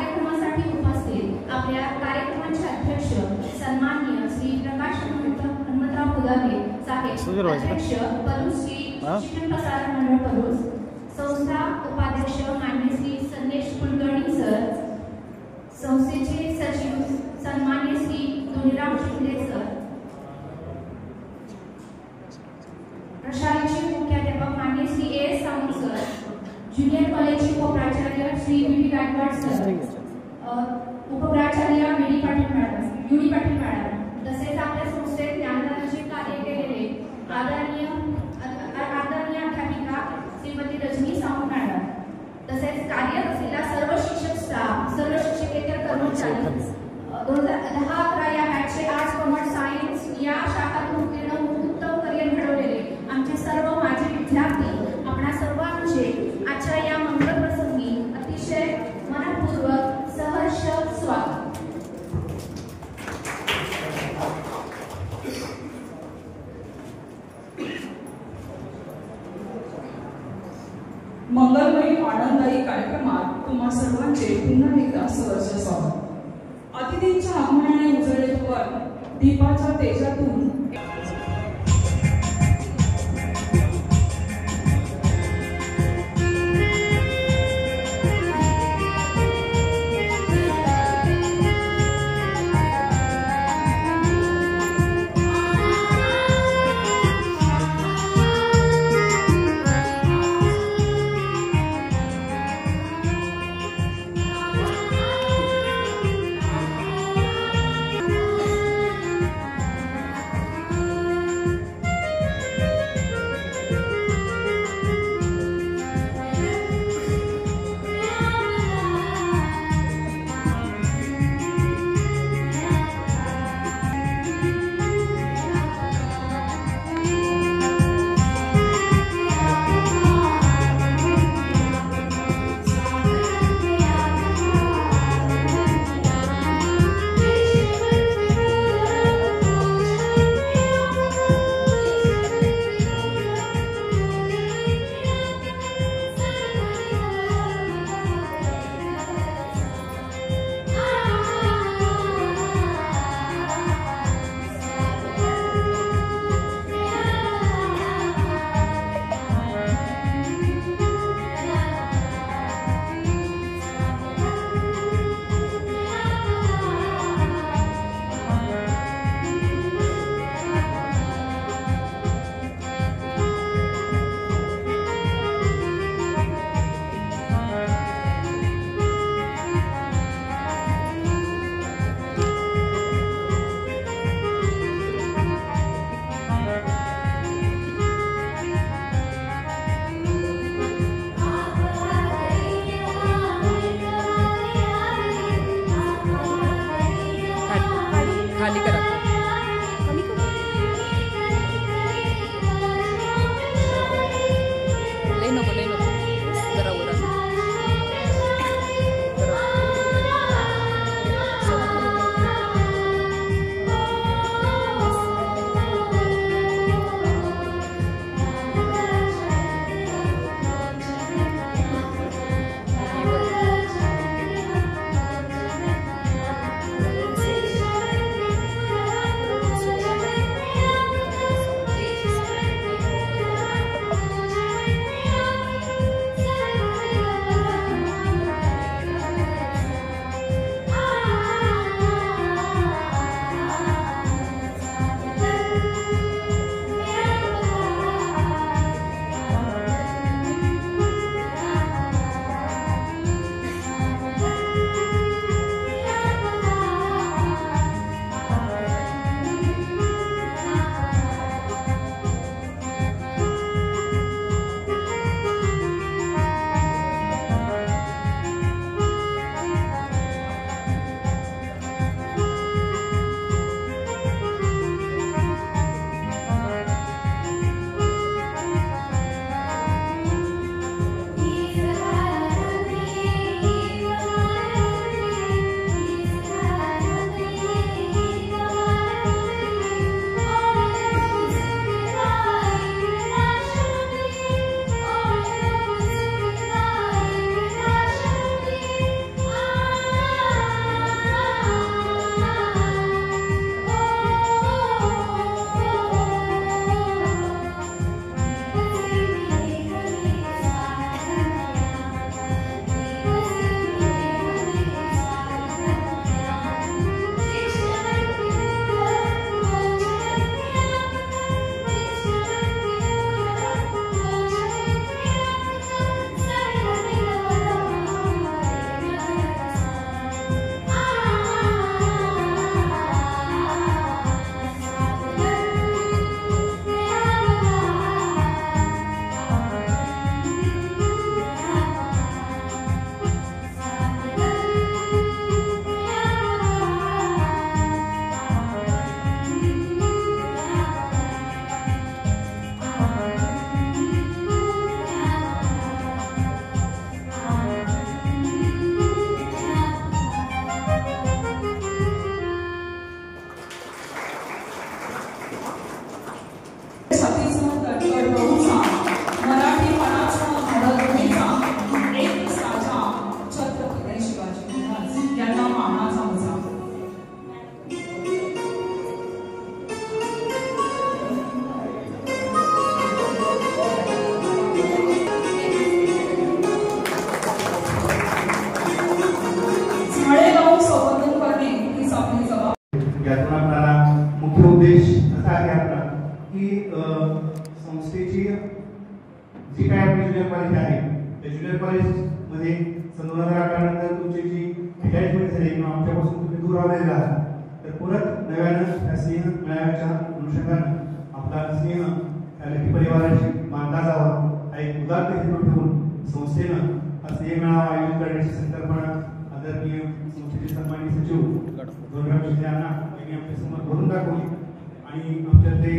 कार्यक्रमासाठी उपस्थित आपल्या कार्यक्रमाचे अध्यक्ष सन्माननीय श्री प्रकाश हनुमंतराव खुदारे साहेब, अध्यक्ष परुश्री शिक्षण प्रसारण मंडळ परुस, संस्था उपाध्यक्ष मान्य श्री संदेश कुलकर्णी सर, संस्थेचे सचिव सन्मान्य श्री धोनीराम शिंदे सर, प्रशालेचे मुख्याध्यापक मान्य Shri S Sawant sir, junior कॉलेजचे उपप्राचार्य श्री वी गायकवाड सर, उपप्राचार्य युडी पाटील मॅडम, तसेच आपल्या संस्थेत ज्ञानदानाचे कार्य केलेले आदरणीय अध्यापिका श्रीमती रजनी सावंत मॅडम, तसेच कार्यरत असलेला सर्व शिक्षक स्टाफ, सर्व शिक्षकेतर कर्मचारी, 2010-11 या बॅचचे आर्ट्स कॉमर्स सायन्स या शाखातून उत्तीर्ण होऊन उत्तम करिअर घडवलेले आमचे सर्व माजी विद्यार्थी, आपणा सर्वांचे आजच्या या मंगल प्रसंगी अतिशय मनपूर्वक सहर्ष स्वागत. मंगलमयी आनंददायी कार्यक्रमात तुम्हा सर्वांचे पुन्हा एकदा सहर्ष स्वागत. अतिथींच्या आगमनाने उजळले पण दीपाच्या तेजातून ज्युनियर कॉलेज आहे त्या ज्युनियर कॉलेजमध्ये सन 2018 नंतर तुमची जी रिटायरमेंट झाली किंवा आमच्यापासून तुम्ही दूर राहिलेला आहात तर परत नव्यानं त्या स्नेह मेळाव्याच्या अनुषंगानं आपला स्नेह लकी परिवाराशी मानला जावा हा एक उदात्त हेतू ठेवून संस्थेनं हा स्नेह मेळावा आयोजित करण्याची संकल्पना आदरणीय संस्थेचे सन्माननीय सचिव गौरव शिंदे यांना आमच्या समोर करून दाखवली आणि आमच्यातले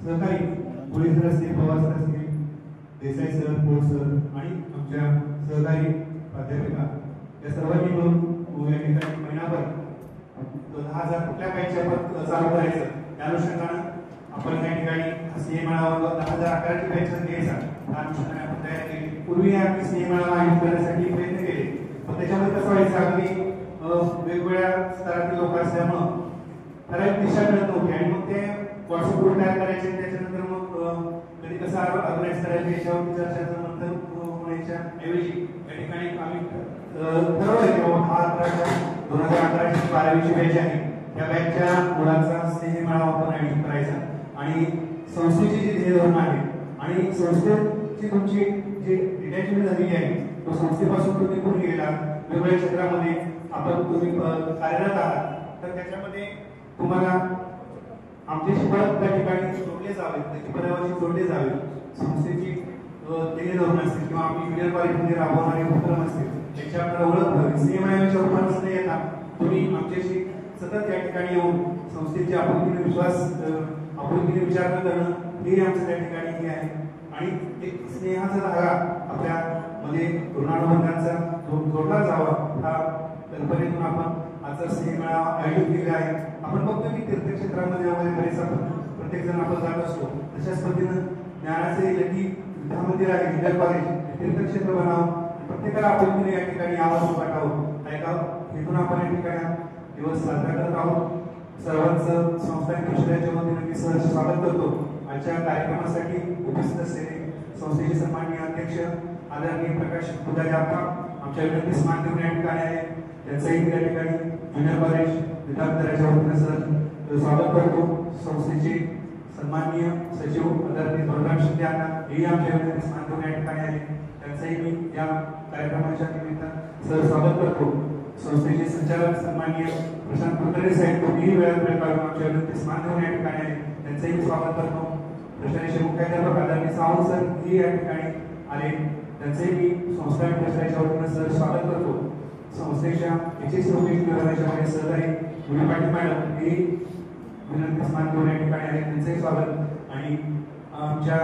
सहकारी पोलीस सर असतील पवार सर असतील देसाई सर पोट सर आणि आमच्या सहकारी प्राध्यापिका या सर्वांनी मिळून या ठिकाणी महिनाभर 10,000 कुठल्या बॅचच्या आपण चालू करायचं त्या अनुषंगानं आपण त्या ठिकाणी स्नेह मेळावा 2011ची बॅच घ्यायचा त्या अनुषंगाने आपण तयार केली. पूर्वी आम्ही स्नेह मेळावा आयोजित करण्यासाठी प्रयत्न केले पण त्याच्यामध्ये कसं व्हायचं अगदी वेगवेगळ्या स्तरातील लोक असल्यामुळं ठराविक दिशा मिळत नव्हती आणि मग ते व्हॉट्सअप ग्रुप तयार करायचे त्याच्यानंतर मग कधी कसं ऑर्गनाईज करायचं याच्यावरती चर्चाचं मंथन होण्याच्या ऐवजी या ठिकाणी आम्ही ठरवलं की बाबा 2011ची 12वीची बॅच आहे त्या बॅचच्या मुलांचा स्नेह मेळावा आपण आयोजित करायचा आणि संस्थेची जी ध्येय धोरण आहे आणि संस्थेची तुमची जी डिटॅचमेंट झालेली आहे तो संस्थेपासून तुम्ही दूर गेला वेगवेगळ्या क्षेत्रामध्ये आपण तुम्ही कार्यरत आहात तर त्याच्यामध्ये तुम्हाला आमच्याशी परत त्या ठिकाणी जोडले जावे त्याची पर्यावरणाशी जोडले जावे संस्थेची ध्येय धोरण असतील किंवा आम्ही ज्युनियर कॉलेजमध्ये राबवणारे उपक्रम असतील त्याची आपल्याला ओळख व्हावी. स्नेह मेळाव्याच्या रूपाने येता तुम्ही आमच्याशी सतत या ठिकाणी येऊन संस्थेची आपुलकीने विश्वास आपुलकीने विचार न करणं हे आमचं त्या ठिकाणी हे आहे आणि एक स्नेहाचा धागा आपल्या मध्ये ऋणानुबंधांचा जोडला जावा हा कल्पनेतून आपण आजचा स्नेह मेळावा आयोजित केला आहे. आपण बघतो की तीर्थक्षेत्रामध्ये वगैरे बरेच आपण प्रत्येक जण आपण जात असतो तशाच पद्धतीनं ज्ञानाचे लकी विद्यामंदिर आहे ज्युनियर कॉलेज तीर्थक्षेत्र बनावं प्रत्येकाला आपुलकीने या ठिकाणी आवाज पाठावं ऐका हेतून आपण या ठिकाणी दिवस साजरा करत आहोत. सर्वांचं संस्थानिक परिषदेच्या वतीने मी सहर्ष स्वागत करतो. आजच्या कार्यक्रमासाठी उपस्थित असलेले संस्थेचे सन्माननीय अध्यक्ष आदरणीय प्रकाश पुजारी आमच्या विनंतीस मान देऊन या ठिकाणी आहे त्यांचंही या ठिकाणी ज्युनियर कॉलेज विद्यार्थ्यांच्या वतीने सर स्वागत करतो. संस्थेचे सन्माननीय सचिव आदरणीय गौरव शिंदे यांना हेही आमच्या विनंतीस मान देऊन या ठिकाणी आहे त्यांचंही मी या कार्यक्रमाच्या निमित्तानं सर स्वागत करतो. संस्थेचे संचालक सन्माननीय प्रशांत कुलकर्णी साहेब तुम्ही वेळात वेळ काढून आमच्या विनंतीस मान देऊन या ठिकाणी आहे त्यांचंही मी स्वागत करतो. प्रशासनाचे मुख्याध्यापक आदरणीय सावंत सर ही या ठिकाणी आले त्यांचंही मी संस्थानिक प्रशासनाच्या वतीने सर स्वागत करतो. संस्थेच्या एचएस विभागाच्या मध्ये सहकारी मुली पाटील मॅडम ही विनंतीस मान देऊन या ठिकाणी आले त्यांचंही स्वागत आणि आमच्या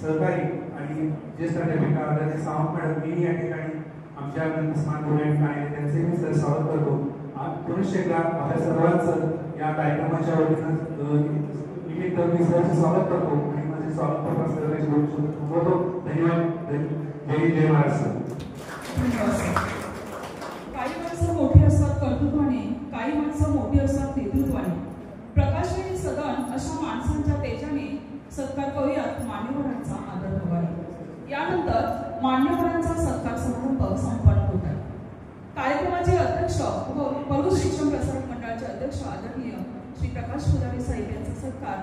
सहकारी आणि ज्येष्ठ अध्यापिका आदरणीय सावंत मॅडम ही या ठिकाणी आमच्या विनंतीस मान देऊन या ठिकाणी आले त्यांचंही मी सर स्वागत करतो. पुनश्च एकदा आपल्या सर्वांचं या कार्यक्रमाच्या वतीनं निमित्त मी सरचं स्वागत करतो आणि माझे स्वागत करता सर्वांचे धन्यवाद. जय महाराष्ट्र. काही माणसं मोठी असतात कर्तृत्वाने काही माणसं मोठी असतात नेतृत्वाने. प्रकाशवेणी सदन अशा माणसांच्या तेजाने सत्कार करूयात मान्यवरांचा आदर हवाई. यानंतर मान्यवरांचा सत्कार समारंभ संपन्न होत आहे. कार्यक्रमाचे अध्यक्ष व पलूस शिक्षण प्रसारक मंडळाचे अध्यक्ष आदरणीय श्री प्रकाश पुजारी साहेब यांचा सत्कार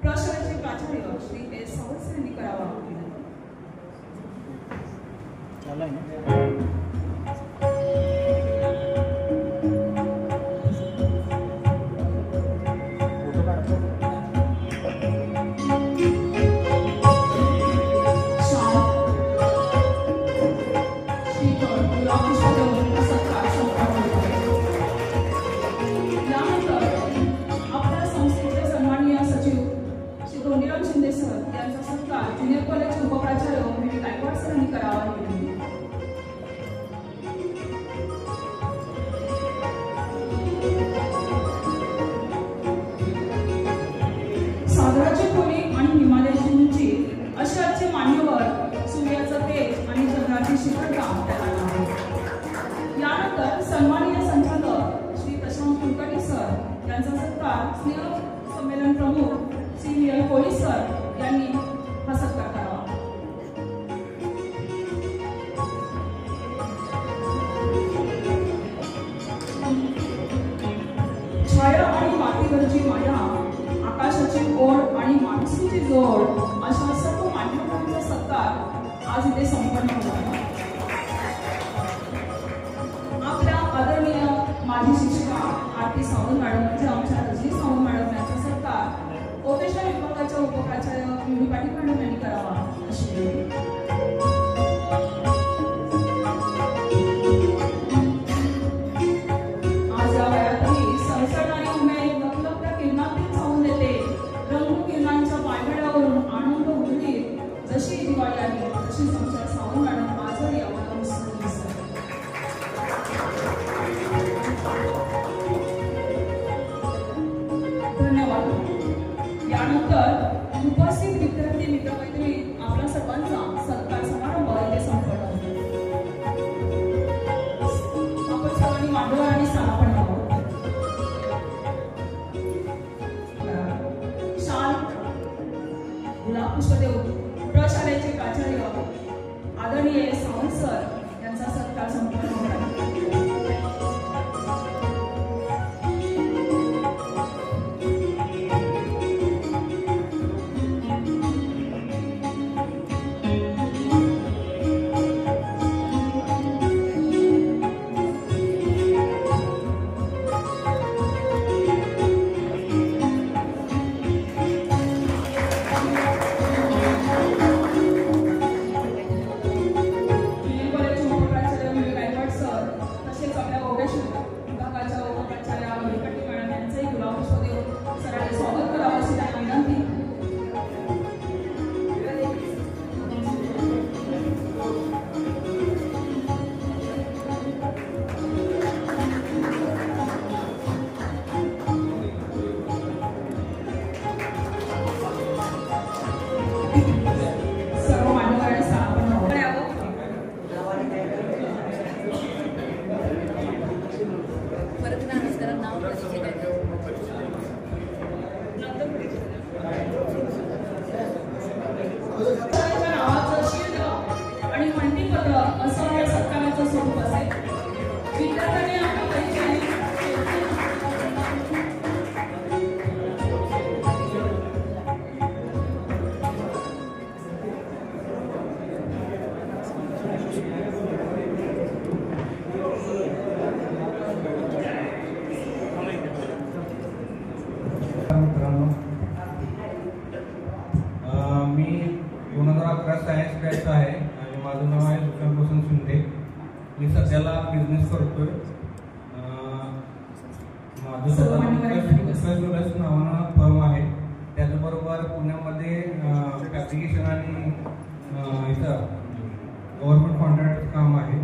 प्रशालेचे प्राचार्य श्री एस सावंत सर यांनी करावा. सागराची खोली आणि हिमालयाची उंची असे आजचे मान्यवर सूर्याचं तेज आणि चंद्राची शिखरता आपल्याला आहे. यानंतर सन्माननीय संचालक श्री प्रशांत कुलकर्णी सर यांचा सत्कार स्नेह संमेलन प्रमुख श्री वी कोळी सर यांनी हा सत्कार करावा. छाया आणि मातीवरची माया आकाशाची ओढ आणि माणसाची जोड अशा सर्व मान्यवरांचा सत्कार आज इथे संपन्न होत आहे. आपल्या आदरणीय माजी शिक्षिका आरती सावंत मॅडम म्हणजे आमच्या रजनी सावंत मॅडम यांचा सत्कार ओकेशनल विभागाच्या उपप्राचार्य युवी पाटील मॅडम यांनी करावा अशी विनंती. उपस्थित विद्यार्थी मित्रमैत्री आपल्या सर्वांचा सत्कार समारंभ इथे संपन्न होतो. आपण सर्वांनी मांडव आणि स्थानापन्न आहोत. शाल गुलाब पुष्पदेव प्रशालेचे प्राचार्य आदरणीय सावंत सर यांचा सत्कार संपन्न होत आहे. मी 2011 सायन्स बॅच आहे आणि माझं नाव आहे सुशांत वसंत शिंदे. मी सध्याला बिझनेस करतोय. माझं स्वतः नावानं फर्म आहे. त्याचबरोबर पुण्यामध्ये ॲप्लिकेशन आणि इथं गव्हर्नमेंट कॉन्ट्रॅक्ट काम आहे.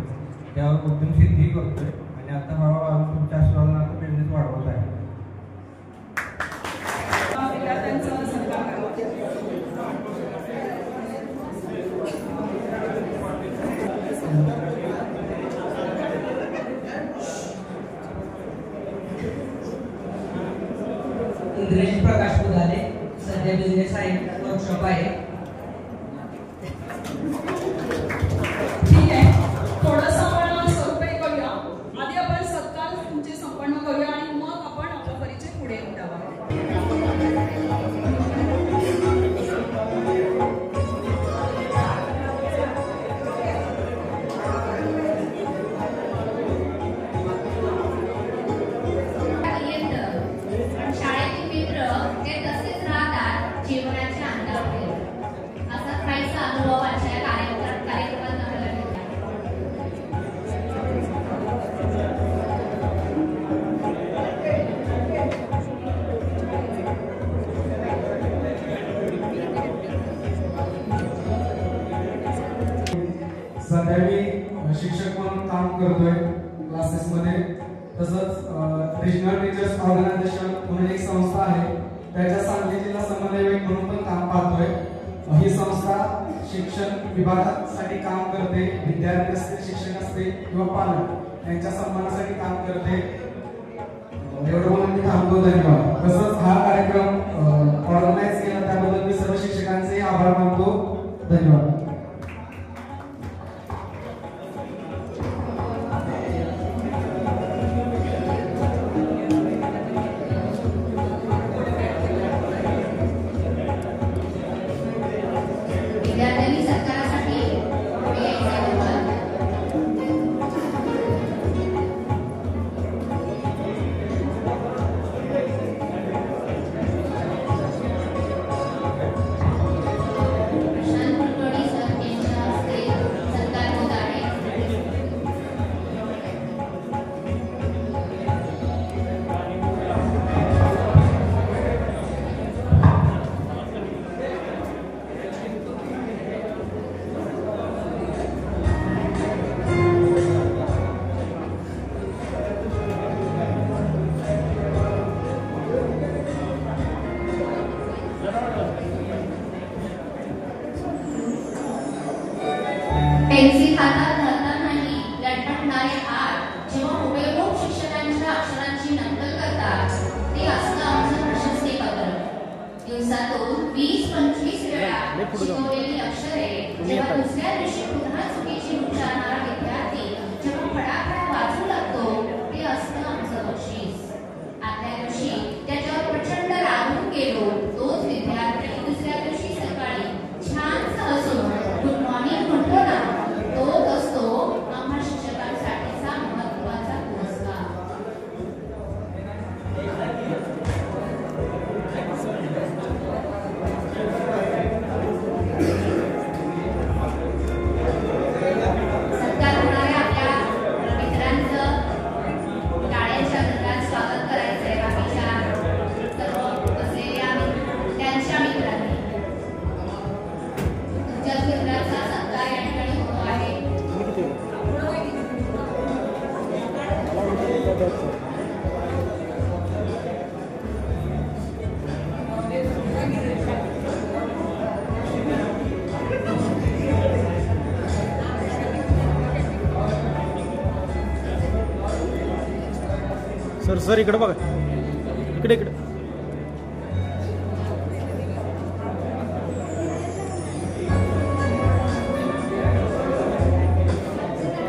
त्यावर उद्यमशेती करतोय आणि आता हळूहळू तुमच्या आशीर्वादाने बिझनेस वाढवत आहे. इंद्रेश प्रकाश बुधाले सध्या बिझनेस आहे वर्कशॉप आहे. ठीक आहे, थोडंसं आपण स्वरूपे करूया. आधी आपण सत्कार तुमचे संपन्न करूया आणि मग आपण आपला परिचय पुढे द्यावा. जीवनाच्या अंतापर्यंत असा काहीसा अनुभव आजच्या कार्यक्रमात आम्हाला सध्या मी शिक्षक म्हणून काम करतोय क्लासेसमध्ये. तसंच रिजनल टीचर्स ऑर्गनायझेशन म्हणून एक संस्था आहे, त्याच्या सांगली जिल्हा समन्वयक म्हणून पण काम पाहतोय. ही संस्था शिक्षण विभागासाठी काम करते. विद्यार्थी असतील, शिक्षक असतील किंवा पालक यांच्या सन्मानासाठी काम करते. एवढं म्हणून मी थांबतो. धन्यवाद. तसंच हा कार्यक्रम ऑर्गनाईज केला त्याबद्दल मी सर्व शिक्षकांचे आभार मानतो. धन्यवाद. विद्यार्थ्यांनी सत्कारासाठी ज्या अक्षरांची नक्कल करतात ते असतं आमचं प्रशस्तीपत्र. दिवसातून 20-25 वेळा शिकवलेली अक्षरे जेव्हा दुसऱ्या दिवशी पुन्हा चुकीची उच्चारणारा विद्यार्थी जेव्हा फटाफट वाचू लागतो ते असतं आमचं बक्षीस. आदल्या दिवशी त्याच्यावर प्रचंड रागून गेलो तोच विद्यार्थी दुसऱ्या दिवशी सकाळी छान हसून गुड मॉर्निंग म्हणतो ना, तोच असतो आम्हा शिक्षकांसाठीचा महत्त्वाचा पुरस्कार. सत्कार होणाऱ्या आपल्या मित्रांचं टाळ्यांच्या गजरात स्वागत करायचंय. बाकीच्या सर्व बसलेल्या त्यांच्या मित्रांनी तुमच्याच मित्रांचा सत्कार या ठिकाणी होतो आहे. सर सर इकडे बघा, इकडे इकडे.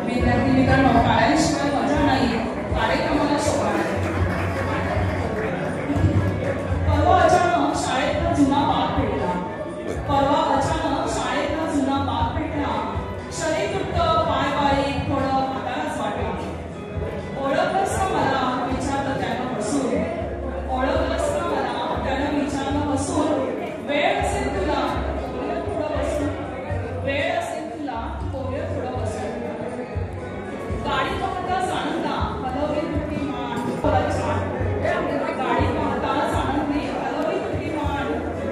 विद्यार्थी मित्रांनो, टाळ्यांशिवाय मजा नाही. कार्यक्रमाला शोभा आहे. परवा अचानक शाळेतला जुना बाग पेटला. शरीर तुटतं, पाय बारीक, थोडं हातालाच वाटलं. ओळखलंस का मला, विचारलं त्यानं हसून. वेळ असेल तुला पोरं थोडं बसून. गाडी पाहता सांगता हलवली तुझी मान. गाडी पाहता सांगली हलवली तुझी मान.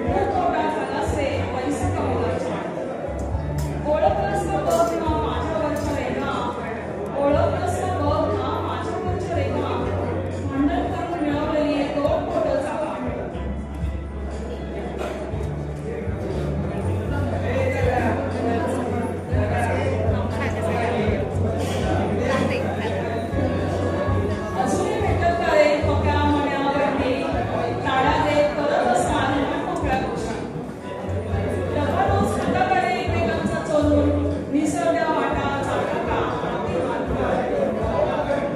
खूप मोठा झालास रे, पैसा कमवला छान. ओळखलंस का बघ ना माझ्यावरच्या रेखा. ओळखलंस का बघ ना माझ्यावरच्या रेखा. भांडण करून मिळवलेली 2 फोटो जागा. अजूनही भेटत का रे पक्या मण्यावरती. टाळा देत करत असणार मोकळ्या गोष्टी. डबा रोज खाता का रे एकमेकांचा चोरून. निसरड्या वाटा चालता का हाती हात.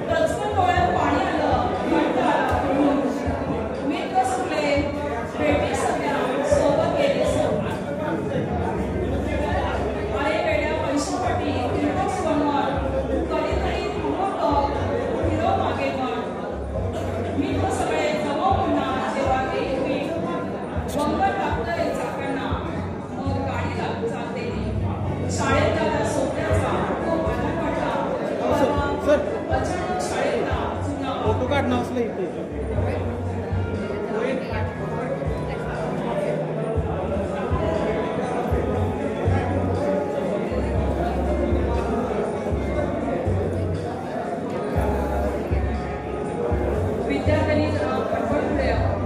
टचकन डोळ्यात पाणी आलं, घट्ट आला म्हणून. मित्र सुटले, भेटी सगळ्या सोबत गेले सोबत. अरे वेड्या पैशापाठी किरकोळ बनवण. कधीतरी थांबवतं हिरो मागे पण. मित्र सगळे जमा होणार जेव्हा एक मीठ बंगर लागतं रे चाकांना. मग गाडी चालते. शाळेतला त्या सोप्याचा तो आधार वाटला. अचानक शाळेतला जुना फोटो काढणं असलं इथे. विद्यार्थ्यांनी जरा पटपट पुढे यावं.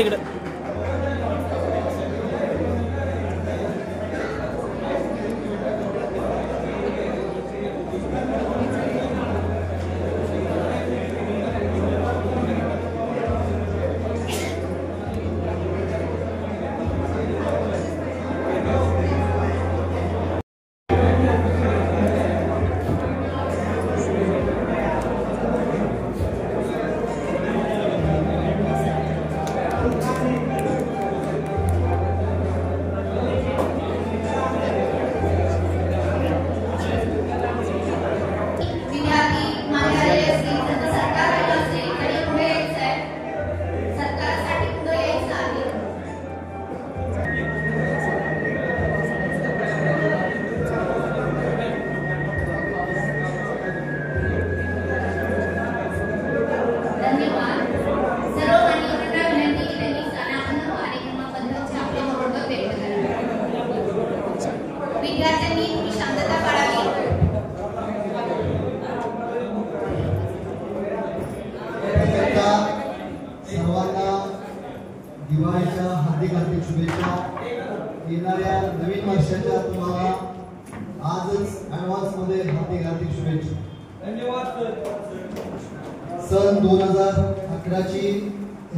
इकडे दिवाळीच्या हार्दिक हार्दिक शुभेच्छा। येणाऱ्या नवीन वर्षाच्या तुम्हाला आजच ॲडव्हान्स मध्ये हार्दिक हार्दिक शुभेच्छा। धन्यवाद सन 2011 ची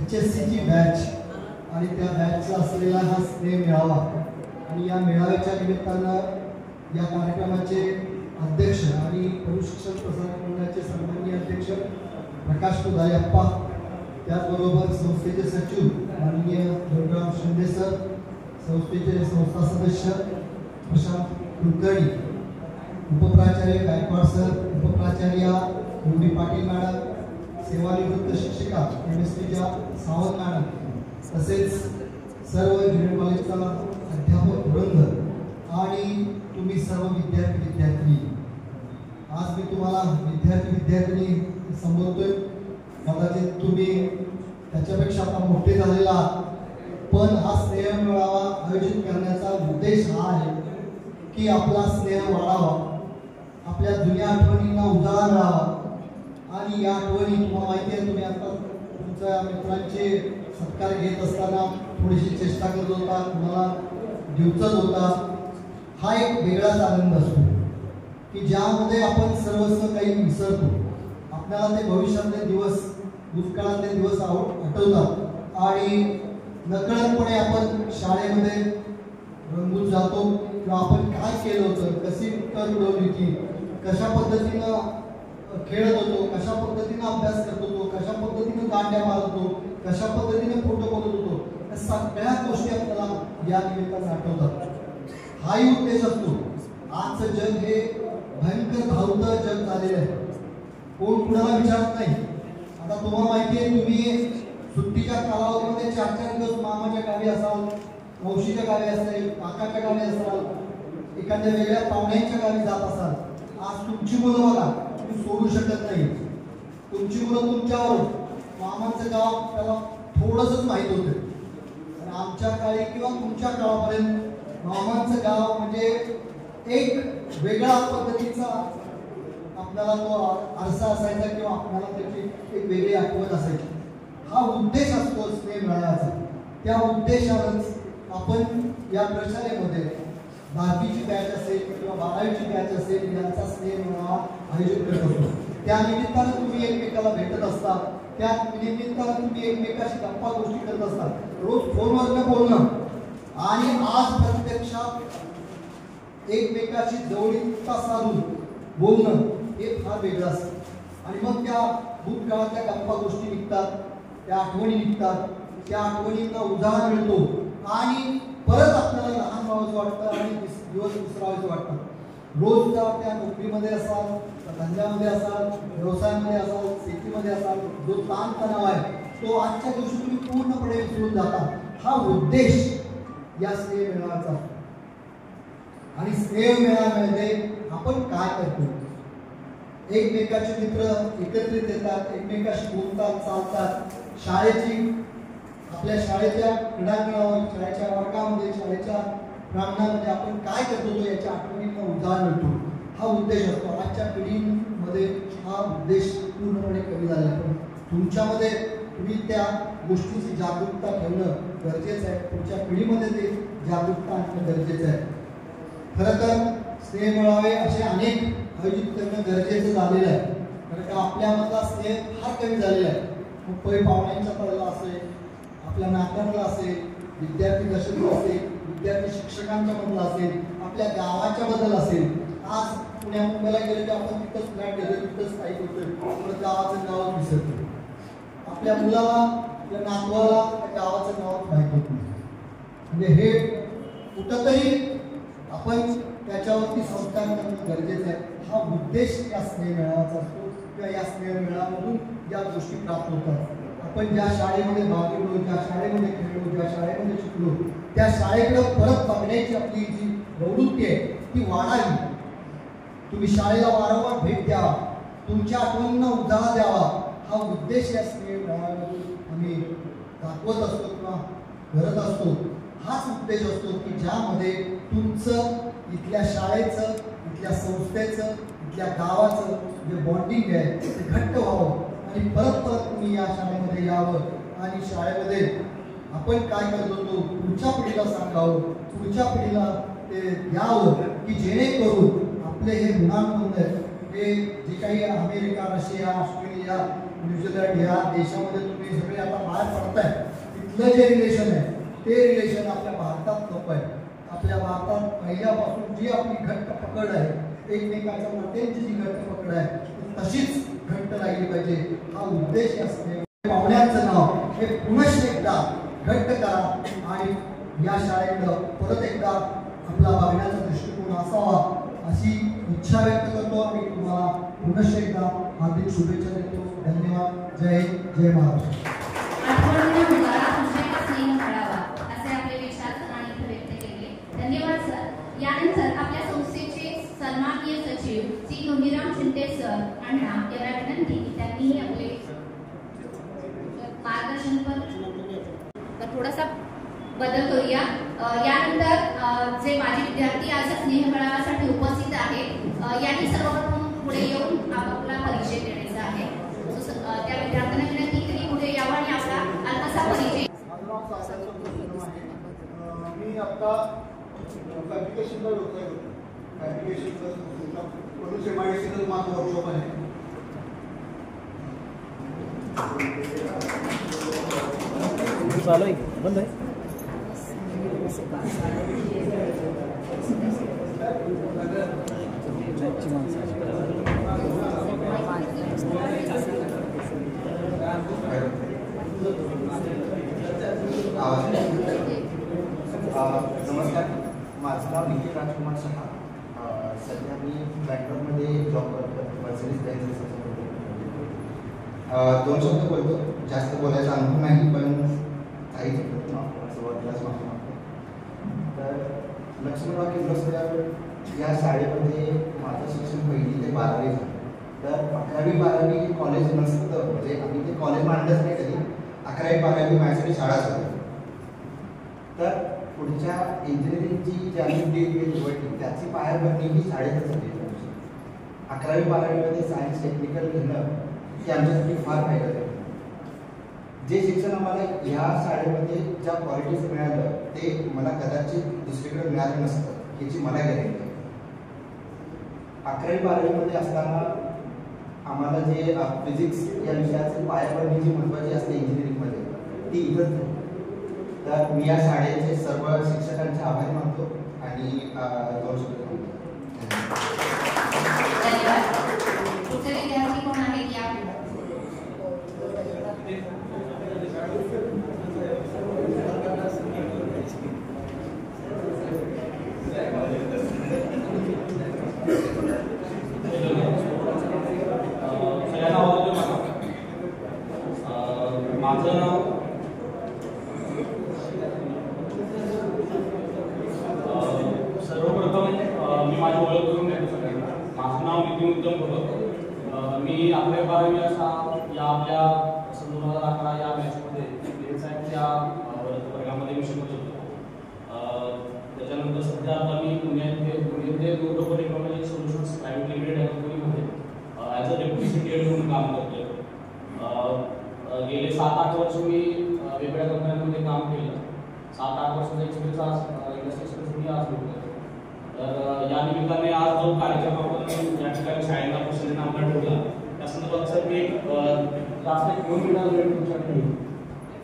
HSC ची बॅच आणि त्या बॅचचा असलेला हा स्नेह मेळावा आणि या मेळाव्याच्या निमित्तानं या कार्यक्रमाचे अध्यक्ष आणि प्रशिक्षण प्रसारक मंडळाचे सन्माननीय अध्यक्ष प्रकाश पुदारे अप्पा, त्याचबरोबर संस्थेचे सचिव माननीय जोगराम शिंदे सर, संस्थेचे संस्था सदस्य प्रशांत कुलकर्णी, उपप्राचार्य गायकवाड सर, उपप्राचार्य रुबी पाटील मॅडम, सेवानिवृत्त शिक्षिका केमिस्ट्रीच्या सावंत मॅडम, तसेच सर्व ज्युनियर कॉलेजचा अध्यापक वृंद आणि तुम्ही सर्व विद्यार्थी आज मी तुम्हाला विद्यार्थी संबोधतोय। कदाचित तुम्ही त्याच्यापेक्षा आता मोठे झालेला, पण हा स्नेह मेळावा आयोजित करण्याचा उद्देश हा आहे की आपला स्नेह वाढावा, आपल्या जुन्या आठवणींना उजाळा मिळावा आणि या आठवणी तुम्हाला माहिती आहे, तुम्ही आता तुमच्या मित्रांचे सत्कार घेत असताना थोडीशी चेष्टा करत होता, तुम्हाला दिवचत होता। हा एक वेगळाच आनंद असतो की ज्यामध्ये आपण सर्वस्व काही विसरतो, आपल्याला ते भविष्यातले दिवस, भूतकाळातले दिवस आठवतात आणि नकळतपणे आपण शाळेमध्ये रंगून जातो किंवा आपण काय केलं होतं, कशी उत्तर उडवली होती, कशा पद्धतीनं खेळत होतो, कशा पद्धतीनं अभ्यास करत होतो, कशा पद्धतीनं दांड्या मारत होतो, कशा पद्धतीने फोटो बनवत होतो, या सगळ्या गोष्टी आपल्याला या निमित्ताने आठवतात. हाही उद्देश असतो. आजचं जग हे भयंकर धावतं जग झालेलं आहे. कोण कुणाला विचारत नाही. आता तुम्हाला माहिती आहे, तुम्ही सुट्टीच्या कालावधीमध्ये 4-4 दिवस मामाच्या गावी असाल, मावशीच्या गावी असेल, काकाच्या गावी असाल, एखाद्या वेगळ्या पाहुण्यांच्या गावी जात असाल. आज तुमची मुलं बघा, तुम्ही सोडू शकत नाही. तुमची मुलं तुमच्यावर मामांचं गाव त्याला थोडंसंच माहीत होतं. आणि आमच्या काळी किंवा तुमच्या काळापर्यंत मामांचं गाव म्हणजे एक वेगळ्या पद्धतीचा आपल्याला तो आरसा असायचा किंवा आपल्याला त्याची एक वेगळी आठवण असायची. हा उद्देश असतो स्नेह मेळाव्याचा. त्या उद्देशानंच आपण या प्रशालेमध्ये 10वीची बॅच असेल किंवा 12वीची बॅच असेल यांचा स्नेह मेळावा आयोजित करत असतो. त्या निमित्तानं तुम्ही एकमेकाला भेटत असता, त्या निमित्तानं तुम्ही एकमेकाशी गप्पा गोष्टी करत असता, रोज फोनवर बोलणं आणि आज प्रत्यक्षात एकमेकाशी जवळीकता साधून बोलणं हे फार वेगळं असतं. आणि मग त्या भूतकाळातल्या गप्पा गोष्टी निघतात, त्या आठवणी निघतात, त्या आठवणींना उजाळा मिळतो आणि परत आपल्याला लहान व्हावंसं वाटतं आणि दिवस विसरावेसे वाटतं. रोज त्या नोकरीमध्ये असाल, धंद्यामध्ये असाल, व्यवसायामध्ये असाल, शेतीमध्ये असाल, जो ताणतणाव आहे तो आजच्या दिवशी तुम्ही पूर्णपणे विसरून जाता. हा उद्देश या स्नेह मेळाव्याचा. आणि स्नेह मेळाव्यामध्ये आपण काय करतो? एकमेकाचे मित्र एकत्रित येतात, एकमेकाशी बोलतात, चालतात. आपल्या शाळेच्या क्रीडांगणावर, शाळेच्या वर्गामध्ये, शाळेच्या प्रांगणामध्ये आपण काय करतो तो याच्या आठवणींना उजाळा मिळतो. हा उद्देश असतो. आजच्या पिढीमध्ये हा उद्देश पूर्णपणे कमी झाला आहे. पण तुमच्यामध्ये तुम्ही त्या गोष्टीची जागरूकता ठेवणं गरजेचं आहे. पुढच्या पिढीमध्ये ते जागरूकता आणणं गरजेचं आहे. खरं तर स्नेह मेळावे असे अनेक आयोजित करणं गरजेचं झालेलं आहे. कारण का आपल्यामधला स्नेह फार कमी झालेला आहे. मग पै पाहुण्यांच्या पडला असेल, आपल्या नात्यातला असेल, विद्यार्थी दशेतला असेल, विद्यार्थी शिक्षकांच्या मधला असेल, आपल्या गावाच्या बद्दल असेल. आज पुण्या मुंबईला गेलं की आपण तिथंच फ्लॅट घेतो, तिथंच काही करतोय, पण गावाचं गावच विसरतो. आपल्या मुलाला, आपल्या नातवाला त्या गावाचं गावच माहीत होत नाही. म्हणजे हे कुठंतरी आपण त्याच्यावरती संस्कार करणं गरजेचं आहे. हा उद्देश या स्नेह मेळाव्याचा असतो किंवा या स्नेह मेळाव्यामधून ज्या गोष्टी प्राप्त होतात. आपण ज्या शाळेमध्ये भाग घेतलो, ज्या शाळेमध्ये खेळलो, ज्या शाळेमध्ये शिकलो, त्या शाळेकडे परत बघण्याची आपली जी प्रवृत्ती आहे ती वाढावी. तुम्ही शाळेला वारंवार भेट द्यावा, तुमच्या आठवणींना उजाळा द्यावा. हा उद्देश या स्नेह मेळाव्यातून आम्ही दाखवत असतो किंवा करत असतो. हाच उद्देश असतो की ज्यामध्ये तुमचं, इथल्या शाळेचं, इथल्या संस्थेचं, इथल्या गावाचं जे बॉन्डिंग आहे ते घट्ट व्हावं आणि परत परत तुम्ही या शाळेमध्ये यावं आणि शाळेमध्ये आपण काय करत होतो पुढच्या पिढीला सांगावं, पुढच्या पिढीला ते द्यावं की जेणेकरून आपले हे गुणांबंध हे जे काही अमेरिका, रशिया, ऑस्ट्रेलिया, न्यूझीलंड या देशामध्ये तुम्ही सगळे आता बाहेर पडताय, तिथलं जे रिलेशन आहे ते रिलेशन आपल्या भारतात नको आहे. आपल्या भारतात पहिल्यापासून जी आपली घट्ट पकड आहे, एकमेकाच्या नात्यांची जी घट्ट पकड आहे तशीच घट्ट राहिली पाहिजे. हा उद्देश असणे. पाहुण्यांचं नाव हे पुनश्च एकदा घट्ट करा आणि या शाळेकडं परत एकदा आपला बघण्याचा दृष्टिकोन असावा अशी इच्छा व्यक्त करतो आणि तुम्हाला पुनश्च एकदा हार्दिक शुभेच्छा देतो. धन्यवाद. जय हिंद, जय महाराष्ट्र. धन्यवाद सर. यानंतर आपल्या संस्थेचे सन्माननीय सचिव श्री नोनीराम शिंदे सर यांना एवढा विनंती की त्यांनी आपले मार्गदर्शन तर थोडासा बदल करूया. यानंतर जे माझे विद्यार्थी आज स्नेह मेळाव्यासाठी उपस्थित आहेत यांनी सर्वप्रथम पुढे येऊन आपला परिचय देण्याचा आहे. त्या विद्यार्थ्यांना विनंती की पुढे यावं आणि आपला अल्पसा परिचय. मी आता फॅब्रिकेशनला व्यवसाय करतो. फॅब्रिकेशनचा म्हणून एमआयडीसीचं माझं वर्कशॉप आहे. चालू आहे बंद आहे. नमस्कार, माझं नाव निखिल राजकुमार शहा. सध्या मी बँगलोरमध्ये जॉब करतो, मर्सिडीज बेंझ. 2 शब्द बोलतो, जास्त बोलायचा अनुभव नाही, पण काही सुरुवातीलाच माफी मागतो. तर लक्ष्मणराव किर्लोस्कर या शाळेमध्ये माझं शिक्षण 1ली ते 12वी झालं. तर 11वी-12वी हे कॉलेज नसतं, म्हणजे आम्ही ते कॉलेज मांडलंच नाही कधी. 11वी-12वी माझ्यासाठी शाळाच होती. तर पुढच्या इंजिनिअरिंगची जी आम्ही फील्ड निवडली त्याची पायाभरणी ही शाळेतच झाली. 11वी-12वीमध्ये सायन्स टेक्निकल घेणं हे आमच्यासाठी फार फायदा झाला. जे शिक्षण आम्हाला ह्या शाळेमध्ये ज्या क्वालिटीज मिळालं ते मला कदाचित दुसरीकडे मिळालं नसतं याची मला गॅरंटी आहे. 11वी-12वीमध्ये असताना आम्हाला जे फिजिक्स या विषयाची पायाभरणी जी महत्त्वाची असते इंजिनिअरिंगमध्ये ती इथंच झाली. तर मी या शाळेचे सर्व शिक्षकांचे आभारी मानतो आणि 2 शब्द बोलतो. धन्यवाद. पुढचे विद्यार्थी कोण आहेत या? माझं नाव सर्वप्रथम मी माझी ओळख करून देतो सगळ्यांना. माझं नाव नितीन उत्तम भगत. मी 11वी-12वी या आपल्या 2011 या बॅचमध्ये साहेबच्या वर्गामध्ये मी शिकत होतो. त्याच्यानंतर सध्या आता मी Pune group technology solutions private limited या कंपनीमध्ये ॲज अ डेप्युटी सीटीएड म्हणून काम करतोय. गेले 7-8 वर्ष मी वेगवेगळ्या कंपन्यांमध्ये काम केलं. 7-8 वर्षाचा एक्सपिरियन्स आज इंडस्ट्री एक्सपिरियन्स मी आज घेतला. तर या निमित्ताने आज जो कार्यक्रम आपण या ठिकाणी शाळेला प्रसिद्ध नामला ठेवला त्या संदर्भात सर मी जास्त 2 मिनिटात वेळ तुमच्याकडे घेऊ.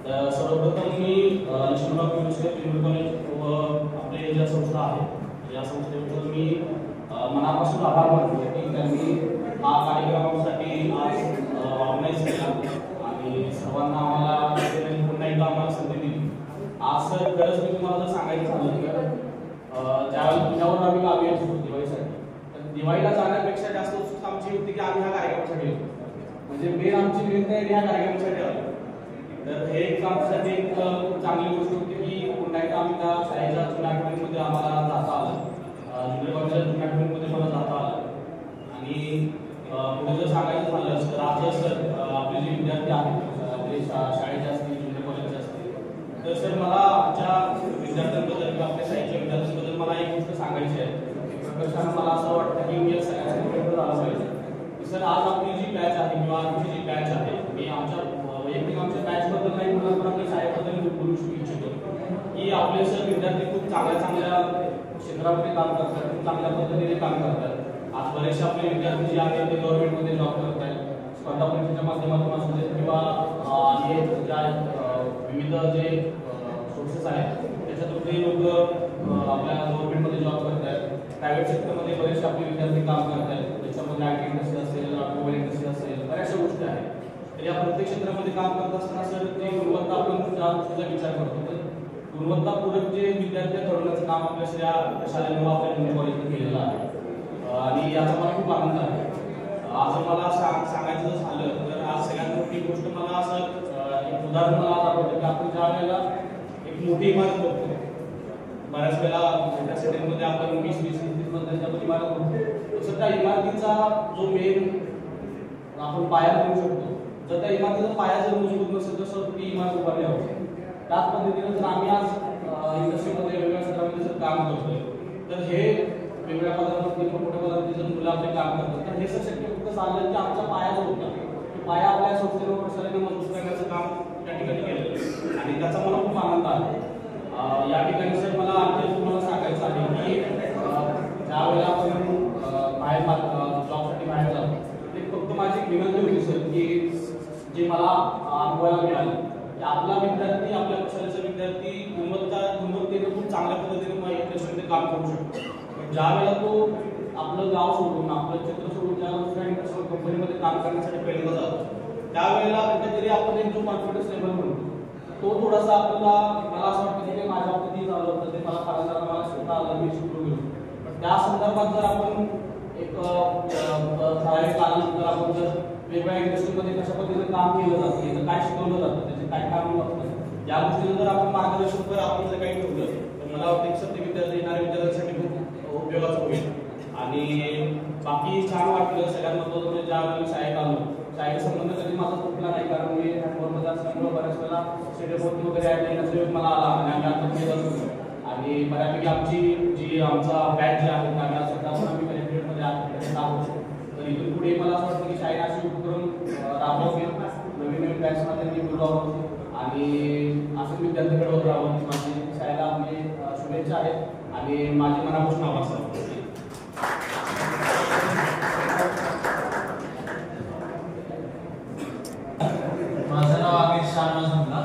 तर सर्वप्रथम मी लक्ष्मणराव किर्लोस्कर ज्युनियर कॉलेज व आपले ज्या संस्था आहे या संस्थेबद्दल मी मनापासून आभार मानतो की त्यांनी हा कार्यक्रमासाठी आज ऑर्गनाईज केला आणि सर्वांना आम्हाला पुन्हा एकदा आम्हाला संधी दिली. आज सर खरंच मी तुम्हाला जर सांगायचं झालं तर ज्यावेळेस पुण्यावर आम्ही गावी येत होतो दिवाळीसाठी, तर दिवाळीला जाण्यापेक्षा जास्त उत्सुकता आमची होती की आम्ही ह्या कार्यक्रमासाठी येतो. म्हणजे मेन आमची मेन तयारी ह्या कार्यक्रमासाठी आलो. तर हे एक आमच्यासाठी एक खूप चांगली गोष्ट होती की पुन्हा एकदा आम्ही त्या शाळेच्या जुन्या आठवणीमध्ये आम्हाला जाता आलं. ज्युनियर कॉलेजच्या जुन्या आठवणीमध्ये मला जाता आलं. आणि पुढे जर सांगायचं झालं तर आज सर आपले जे विद्यार्थी आहेत आपले शाळेचे असतील ज्युनियर कॉलेजचे असतील तर सर मला आमच्या विद्यार्थ्यांबद्दल किंवा आपल्या शाळेच्या विद्यार्थ्यांबद्दल मला एक गोष्ट सांगायची आहे. प्रकर्षानं मला असं वाटतं की मी या सगळ्यांसाठी झालं पाहिजे. सर आज आपली जी बॅच आहे किंवा आमची जी बॅच आहे मी आमच्या वैयक्तिक आमच्या बॅचबद्दल नाही बोलणार पण आपल्या शाळेबद्दल बोलू इच्छितो की आपले सर विद्यार्थी खूप चांगल्या क्षेत्रामध्ये काम करतात, खूप चांगल्या पद्धतीने काम करतात. आज बरेचसे आपले विद्यार्थी जे आहेत ते गव्हर्नमेंटमध्ये जॉब करत आहेत. स्पर्धा परीक्षेच्या माध्यमातून असू देत किंवा ज्या विविध जे सोर्सेस आहेत त्याच्यातून ते लोक आपल्या गव्हर्नमेंटमध्ये जॉब करत आहेत. प्रायव्हेट सेक्टरमध्ये बरेचसे आपले विद्यार्थी काम करत आहेत. त्याच्यामध्ये आय टी इंडस्ट्री असेल, ऑटोमोबाईल इंडस्ट्री असेल, बऱ्याचशा गोष्टी आहेत. तर या प्रत्येक क्षेत्रामध्ये काम करत असताना सर ते गुणवत्ता आपण ज्या गोष्टीचा विचार करतो तर गुणवत्तापूर्वक जे विद्यार्थी घडवण्याचं काम आपल्या शाळेनं आपल्या ज्युनियर कॉलेजने केलेलं आहे आणि याचा मला खूप आनंद आहे. आज मला सांगायचं झालं तर आज सगळ्यात मोठी गोष्ट मला असं एक उदाहरण मला आठवतं की आपण ज्या वेळेला एक मोठी इमारत बघतो बऱ्याच वेळेला मोठ्या सिटीमध्ये आपण 20-30 मजल्याच्या आपण इमारत बघतो तसं त्या इमारतीचा जो मेन आपण पाया करू शकतो जर त्या इमारतीचा पाया जर मजबूत नसेल तर ती इमारत उभारली होती. त्याच पद्धतीने जर आम्ही आज इंडस्ट्रीमध्ये वेगवेगळ्या क्षेत्रामध्ये जर काम करतोय तर हे वेगवेगळ्या पदार्थांमध्ये मोठ्या पदार्थांमध्ये जर मुलं आपले काम करतात तर हे सर शक्य फक्त झालं की आमच्या पायाच होता पाया आपल्या संस्थेवर प्रसाराने मजबूत करण्याचं काम त्या ठिकाणी केलं आणि त्याचा मला खूप आनंद आहे. या ठिकाणी सर मला आणखी तुम्हाला सांगायचं आहे की ज्या वेळेला आपण बाहेर जॉबसाठी बाहेर जातो ते फक्त माझी एक विनंती होती सर की जे मला अनुभवायला मिळालं की आपला विद्यार्थी आपल्या प्रशालेचा विद्यार्थी गुणवत्तेने खूप चांगल्या पद्धतीने इंडस्ट्रीमध्ये काम करू शकतो. ज्या वेळेला तो आपलं गाव सोडून आपलं क्षेत्र सोडून ज्या दुसऱ्या कंपनीमध्ये काम करण्यासाठी पहिल्यांदा जातो त्यावेळेला कुठेतरी आपण एक जो कॉन्फिडन्स लेवल म्हणतो तो थोडासा आपल्याला मला असं वाटतं की ते माझ्या बाबतीत झालं होतं ते मला फार जरा मला स्वतः आलं मी शिकलो गेलो पण त्या संदर्भात जर आपण एक ठराविक कालानंतर आपण जर वेगवेगळ्या इंडस्ट्रीमध्ये कशा पद्धतीने काम केलं जातं त्याचं काय शिकवलं जातं त्याचे काय काम असतं या गोष्टीला जर आपण मार्गदर्शन कर आपण जर काही ठेवलं तर मला वाटतं की सध्या विद्यार्थी येणाऱ्या विद्यार्थ्यांसाठी खूप उपयोगाचं होईल आणि बाकी छान वाटलं सगळ्यात महत्त्वाचं म्हणजे ज्या वेळेला शाळेत आलो शाळेचा संबंध कधी माझा तुटला नाही कारण मी हँडबॉलमध्ये असल्यामुळे बऱ्याच वेळेला स्टेडियमवरती वगैरे ॲड येण्याचा योग मला आला आणि आम्ही आता खेळत असतो आणि बऱ्यापैकी आमची जी आमचा बॅच जे आहे आम्ही सध्या पण आम्ही कलेक्टरेटमध्ये आहोत तर इथून पुढे मला असं वाटतं की शाळेने असे उपक्रम राबवावे नवीन नवीन बॅचमध्ये मी बोलवावं आणि असं विद्यार्थी घडवत राहावं माझी शाळेला आपली शुभेच्छा आहेत आणि माझी मनापासून आभार सर माझं नाव आमिर शाह झुमला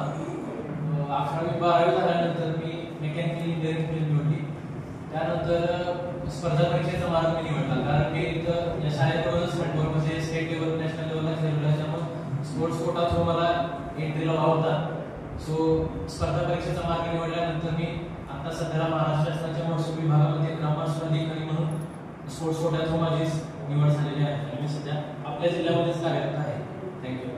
11वी 12वी झाल्यानंतर मी मेकॅनिकल इंजिनिअरिंग फील्ड निवडली त्यानंतर स्पर्धा परीक्षेचा मार्ग मी निवडला कारण मी इथं या शाळेबरोबरच हँडबॉलमध्ये स्टेट लेवल नॅशनल लेवलला खेळलो त्याच्यामुळे स्पोर्ट्स कोटा थ्रू मला एंट्रीला व्हावा होता सो स्पर्धा परीक्षेचा मार्ग निवडल्यानंतर मी आता सध्याला महाराष्ट्र शासनाच्या महसूल विभागामध्ये ग्रामस्थ अधिकारी म्हणून स्पोर्ट्स कोटा थ्रू माझी निवड झालेली आहे आणि मी सध्या आपल्या जिल्ह्यामध्येच कार्यरत आहे थँक्यू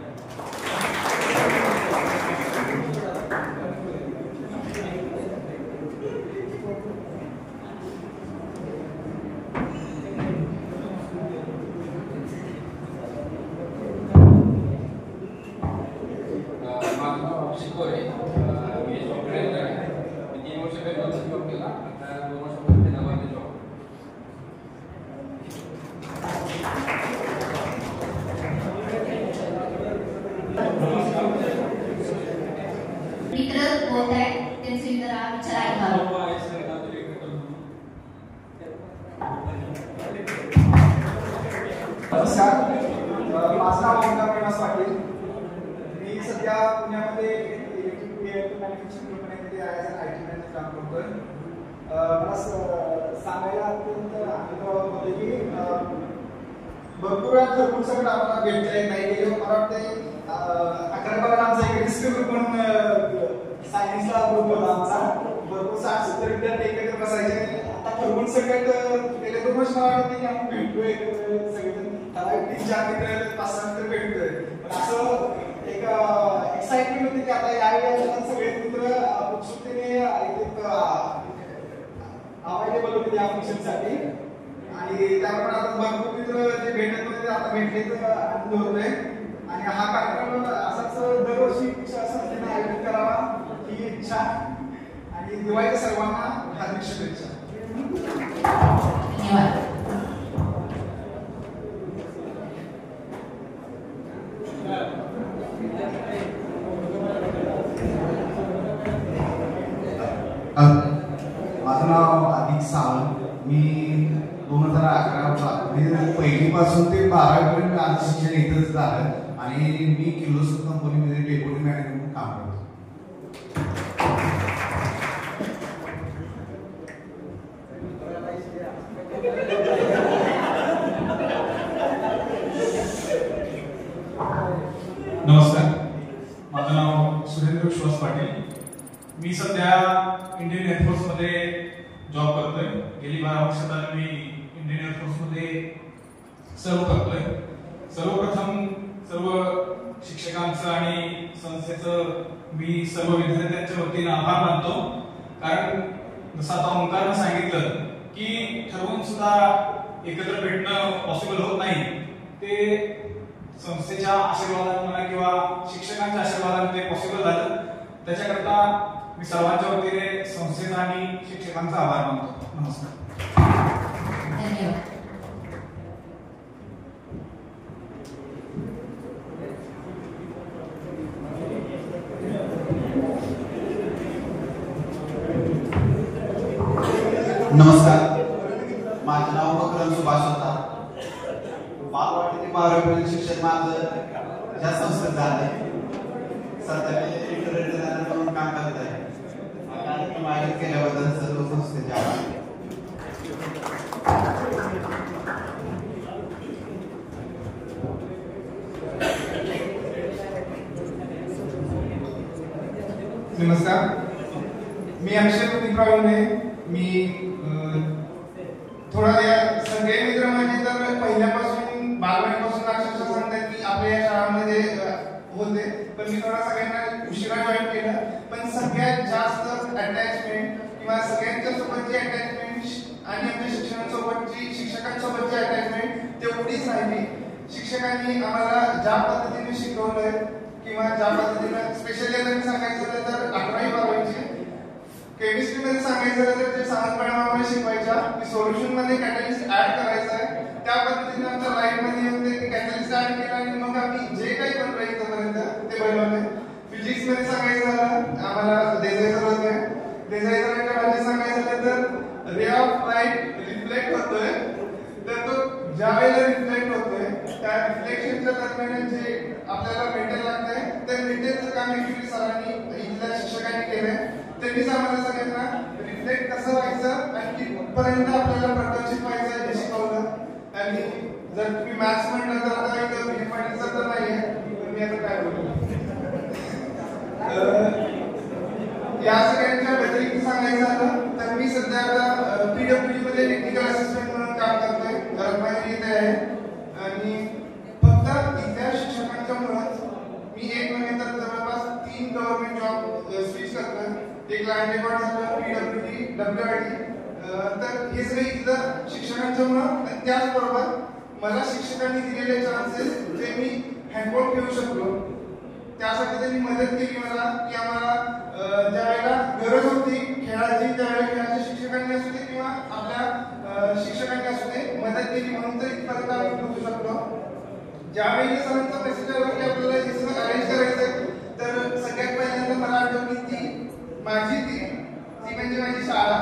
नमस्कार माझं नाव ओंकार प्रकाश पाटील मी सध्या पुण्यामध्ये इलेक्ट्रिक मॅन्युफॅक्चरिंग कंपनीमध्ये IT मॅनेजर काम करतोय मला सांगायला अत्यंत आनंद होतो की भरपूर खरपूर सगळं आम्हाला भेटतंय नाही गेले मला वाटतंय 11-12 आमचा एक रिस्क ग्रुप म्हणून सायन्सला ग्रुप होता आमचा भरपूर 60-70 विद्यार्थी एकत्र बसायचे आता खरपूर सगळ्यात गेले 2 वर्ष मला वाटतं की आम्ही भेटतोय सगळेजण 3-4 मित्र 5-6 मित्र भेटतोय पण असं एक एक्साइटमेंट होती की आता यावेळी सगळे मित्र उत्सुकतेने अवेलेबल होते या फंक्शनसाठी आणि त्यामुळे आता भरपूर मित्र जे भेटत होते आता भेटलेच आनंद होतोय आणि हा कार्यक्रम असाच दरवर्षी संस्थेने आयोजित करावा ही इच्छा आणि दिवाळीच्या सर्वांना हार्दिक शुभेच्छा धन्यवाद माझं नाव आदिक सावंत मी 2011 पहिलीपासून ते 12वीपर्यंत माझं शिक्षण इथंच झालं आणि मी किर्लोस्कर कंपनीमध्ये डेप्युटी मॅनेजर म्हणून काम करतो नमस्कार माझं नाव सुरेंद्र विश्वास पाटील मी सध्या इंडियन एअरफोर्समध्ये जॉब करतोय गेली 12 वर्ष झाली मी इंडियन एअरफोर्समध्ये सर्व करतोय सर्वप्रथम सर्व शिक्षकांचं आणि संस्थेचं मी सर्व विद्यार्थ्यांच्या वतीने आभार मानतो कारण जसं आता ओंकारनं सांगितलं की ठरवून सुद्धा एकत्र भेटणं पॉसिबल होत नाही ते संस्थेच्या आशीर्वादाने म्हणा किंवा शिक्षकांच्या आशीर्वादाने ते पॉसिबल झालं त्याच्याकरता मी सर्वांच्या वतीने संस्थेचा आणि शिक्षकांचा आभार मानतो नमस्कार धन्यवाद नमस्कार माझं नाव मकरम सुभाष होता बालवाडी ते 12वी शिक्षक माझं ज्या संस्थेत झालंय सध्या मी इंटरनेट म्हणून काम करत आहे कार्यक्रम आयोजित केल्याबद्दल सर्व संस्थेचे आभार नमस्कार, मी अक्षय प्रवीणे. मी थोडा या सगळे मित्र म्हणजे तर पहिल्यापासून बालवाडीपासून अक्षरशः सांगतात की आपल्या या शाळांमध्ये होते, पण मी थोडा सगळ्यांना उशिरा जॉईन केलं. पण सगळ्यात जास्त अटॅचमेंट किंवा सगळ्यांच्या सोबतची अटॅचमेंट आणि आमच्या शिक्षकांसोबतची अटॅचमेंट तेवढीच राहिली. शिक्षकांनी आम्हाला ज्या पद्धतीने शिकवलंय किंवा ज्या पद्धतीने स्पेशली जर सांगायचं झालं तर 11वी 12वीची केमिस्ट्रीमध्ये सांगायचं झालं तर जे साधारणपणे आम्हाला शिकवायच्या की सोल्युशनमध्ये कॅटलिस्ट ऍड करायचं आहे, त्या पद्धतीने आमच्या लाईफमध्ये येऊन ते कॅटलिस्ट ऍड केलं आणि मग आम्ही जे काही बनवलं इथपर्यंत ते बनवले. फिजिक्समध्ये सांगायचं झालं आम्हाला देसाई सर होते. देसाई सरांच्या बाबतीत सांगायचं झालं तर रे ऑफ लाईट रिफ्लेक्ट होतोय, तर तो ज्या वेळेला रिफ्लेक्ट होतोय त्या रिफ्लेक्शनच्या दरम्यान जे आपल्याला मेंटेन लागतंय ते मेंटेनचं काम ऍक्च्युअली सरांनी इथल्या शिक्षकांनी केलंय. त्यांनीच आम्हाला सगळ्यांना रिफ्लेक्ट कसं व्हायचं आणि कितपर्यंत आपल्याला प्रदर्शित व्हायचं हे शिकवलं. आणि जर तुम्ही मॅथ्स म्हणलं तर आता इथं मॅथमॅटिक्सचं तर नाहीये, पण मी आता काय बोलू. या सगळ्यांच्या व्यतिरिक्त सांगायचं झालं तर मी सध्या आता पीडब्ल्यूडी मध्ये टेक्निकल असिस्टंट म्हणून काम करतोय. रत्नागिरी इथे आहे आणि फक्त इथल्या शिक्षकांच्या मुळेच मी एक महिने तर जवळपास 3 गव्हर्नमेंट जॉब स्विच करतोय. एक लँड रेकॉर्ड झालं, पीडब्ल्यूडी, डब्ल्यूआयडी. तर हे सगळे इथं शिक्षकांच्या मुळे आणि त्याचबरोबर मला शिक्षकांनी दिलेले चान्सेस जे मी हँडओव्हर ठेवू शकलो त्यासाठी त्यांनी मदत केली मला की आम्हाला ज्या वेळेला गरज होती खेळाची त्यावेळेला खेळाच्या शिक्षकांनी असू दे किंवा आपल्या शिक्षकांनी असू दे मदत केली, म्हणून तर इथपर्यंत आम्ही पोहोचू शकलो. ज्यावेळी सरांचा मेसेज आला की आपल्याला हे सगळं अरेंज करायचं तर सगळ्यात पहिल्यांदा मला आठवली ती म्हणजे माझी शाळा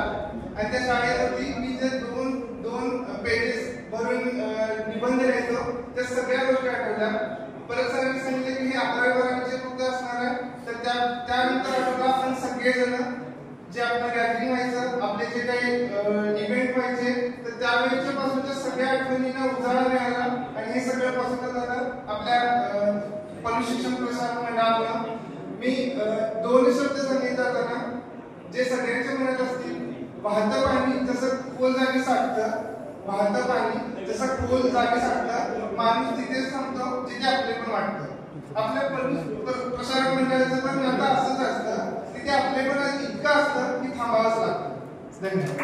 आणि त्या शाळेत होती मी जे दोन पेजेस भरून निबंध लिहायचो त्या सगळ्या गोष्टी आठवल्या. परत सरांनी सांगितलं की हे 11वी 12वीचे फक्त असणार आहे. तर त्यानंतर आठवलं आपण सगळेजण जे आपलं गॅदरिंग व्हायचं आपले जे काही इव्हेंट व्हायचे तर त्यावेळेच्या पासूनच्या सगळ्या आठवणींना उजाळा मिळाला आणि हे सगळं पॉसिबल झालं आपल्या पल्लू शिक्षण प्रसार मंडळामुळे. मी 2 शब्द सांगितले जाताना जे सगळ्यांच्या मनात असतील, वाहतं पाणी जसं खोल जागी साठतं, वाहतं पाणी जसं खोल जागी साठतं, माणूस तिथेच थांबतो जिथे आपले पण वाटतं. आपल्या प्रसारक मंडळाचं पण आता असंच असतं, तिथे आपले पण इतकं असतं की थांबावंच लागतं. धन्यवाद.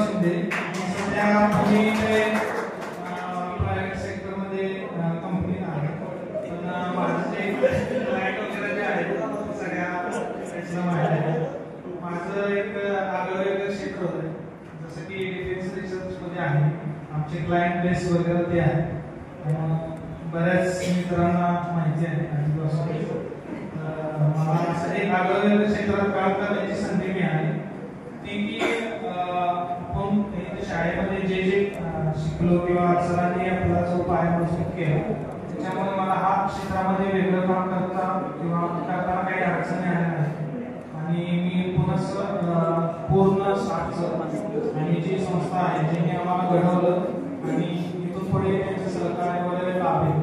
शिंदे. सध्या पुणे प्रायव्हेट सेक्टरमध्ये कंपनी आहे, पण माझं जे क्लायंट वगैरे जे आहेत सगळ्या माहिती आहे. माझं एक आगळं वेगळं क्षेत्र होतं, जसं की डिफेन्स रिसर्चमध्ये आहे. आमचे क्लायंट बेस वगैरे ते आहे. बऱ्याच मित्रांना माहिती आहे मला असं एक आगळं वेगळं क्षेत्रात काम करण्याची संधी मिळाली ती की आपण शाळेमध्ये जे जे शिकलो किंवा सरांनी आपला जो पाय मजबूत केला त्याच्यामुळे मला हा क्षेत्रामध्ये वेगळं काम करताना काही अडचणी आल्या नाही आणि मी पूर्ण साठचं आणि जी संस्था आहे ज्यांनी आम्हाला घडवलं आणि इथून पुढे त्यांचं सहकार्य वगैरे लाभेल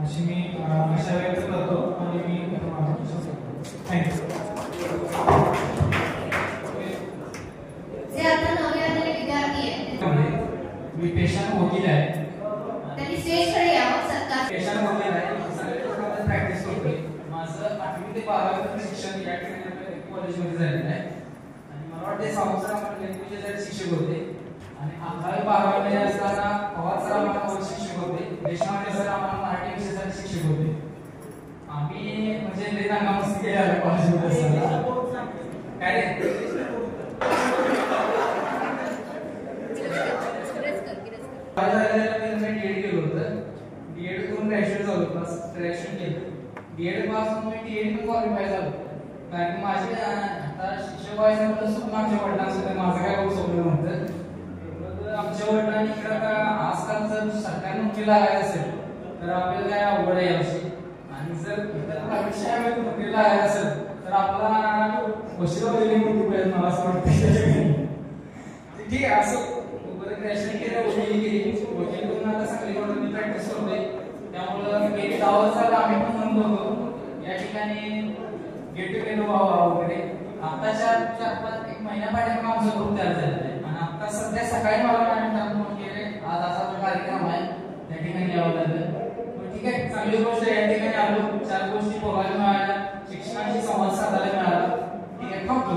अशी मी आशा व्यक्त करतो आणि मी थँक्यू. मी पेशंट वकील आहे. त्यांनी स्टेजकडे यावं. सत्कार. पेशंट वकील आहे. प्रॅक्टिस करतोय. माझं 8वी ते 12वी शिक्षण या कॉलेजमध्ये झालेलं आहे आणि मला वाटते संस्था लँग्वेजचे शिक्षक होते आणि 11वी 12वी असताना पवार सर आम्हाला शिक्षक होते. देशपांडे सर आम्हाला मराठी विषयासाठी शिक्षक होते. आम्ही म्हणजे लई दंगामस्ती केली कॉलेजमध्ये असताना. काय डीएड केलं होतं. डीएड करून ग्रॅज्युएट झालो. ग्रॅज्युएट केलं. डीएड पास होऊन मी डीएड पण क्वालिफाय झालो. कारण माझे आता शिक्षक व्हायचं म्हटलं स्वप्न आमच्या वडिलांचं माझं काय स्वप्न नव्हतं. आमच्या वडिलांनी इकडं आजकाल जर सरकारी नोकरी लागायला असेल तर आपल्याला काय अवघड आहे यावर्षी आणि जर प्रायव्हेट शाळेमध्ये नोकरी लागायला असेल तर आपला वशिला पहिली मोठी पाहिजे मला असं वाटतं. ठीक आहे असं रॅशनिंग केलं, ओटी केली, ओटी करून आता सांगली कॉलेजमध्ये प्रॅक्टिस करतोय. त्यामुळं गेली 10 वर्षाला आम्ही पण म्हणत होतो या ठिकाणी गेट टुगेदर व्हावं वगैरे. आत्ताच्या 4-5 महिन्यापाठी आमचं ग्रुप तयार झालेलं आहे आणि आता सध्या सकाळी मला मॅडम फोन केले आज असा कार्यक्रम आहे त्या ठिकाणी यावं लागलं. ठीक आहे, चांगली गोष्ट आहे. या ठिकाणी आलो, 4 गोष्टी बघायला मिळाल्या, शिक्षणाशी संवाद साधायला मिळाला. ठीक आहे, फक्त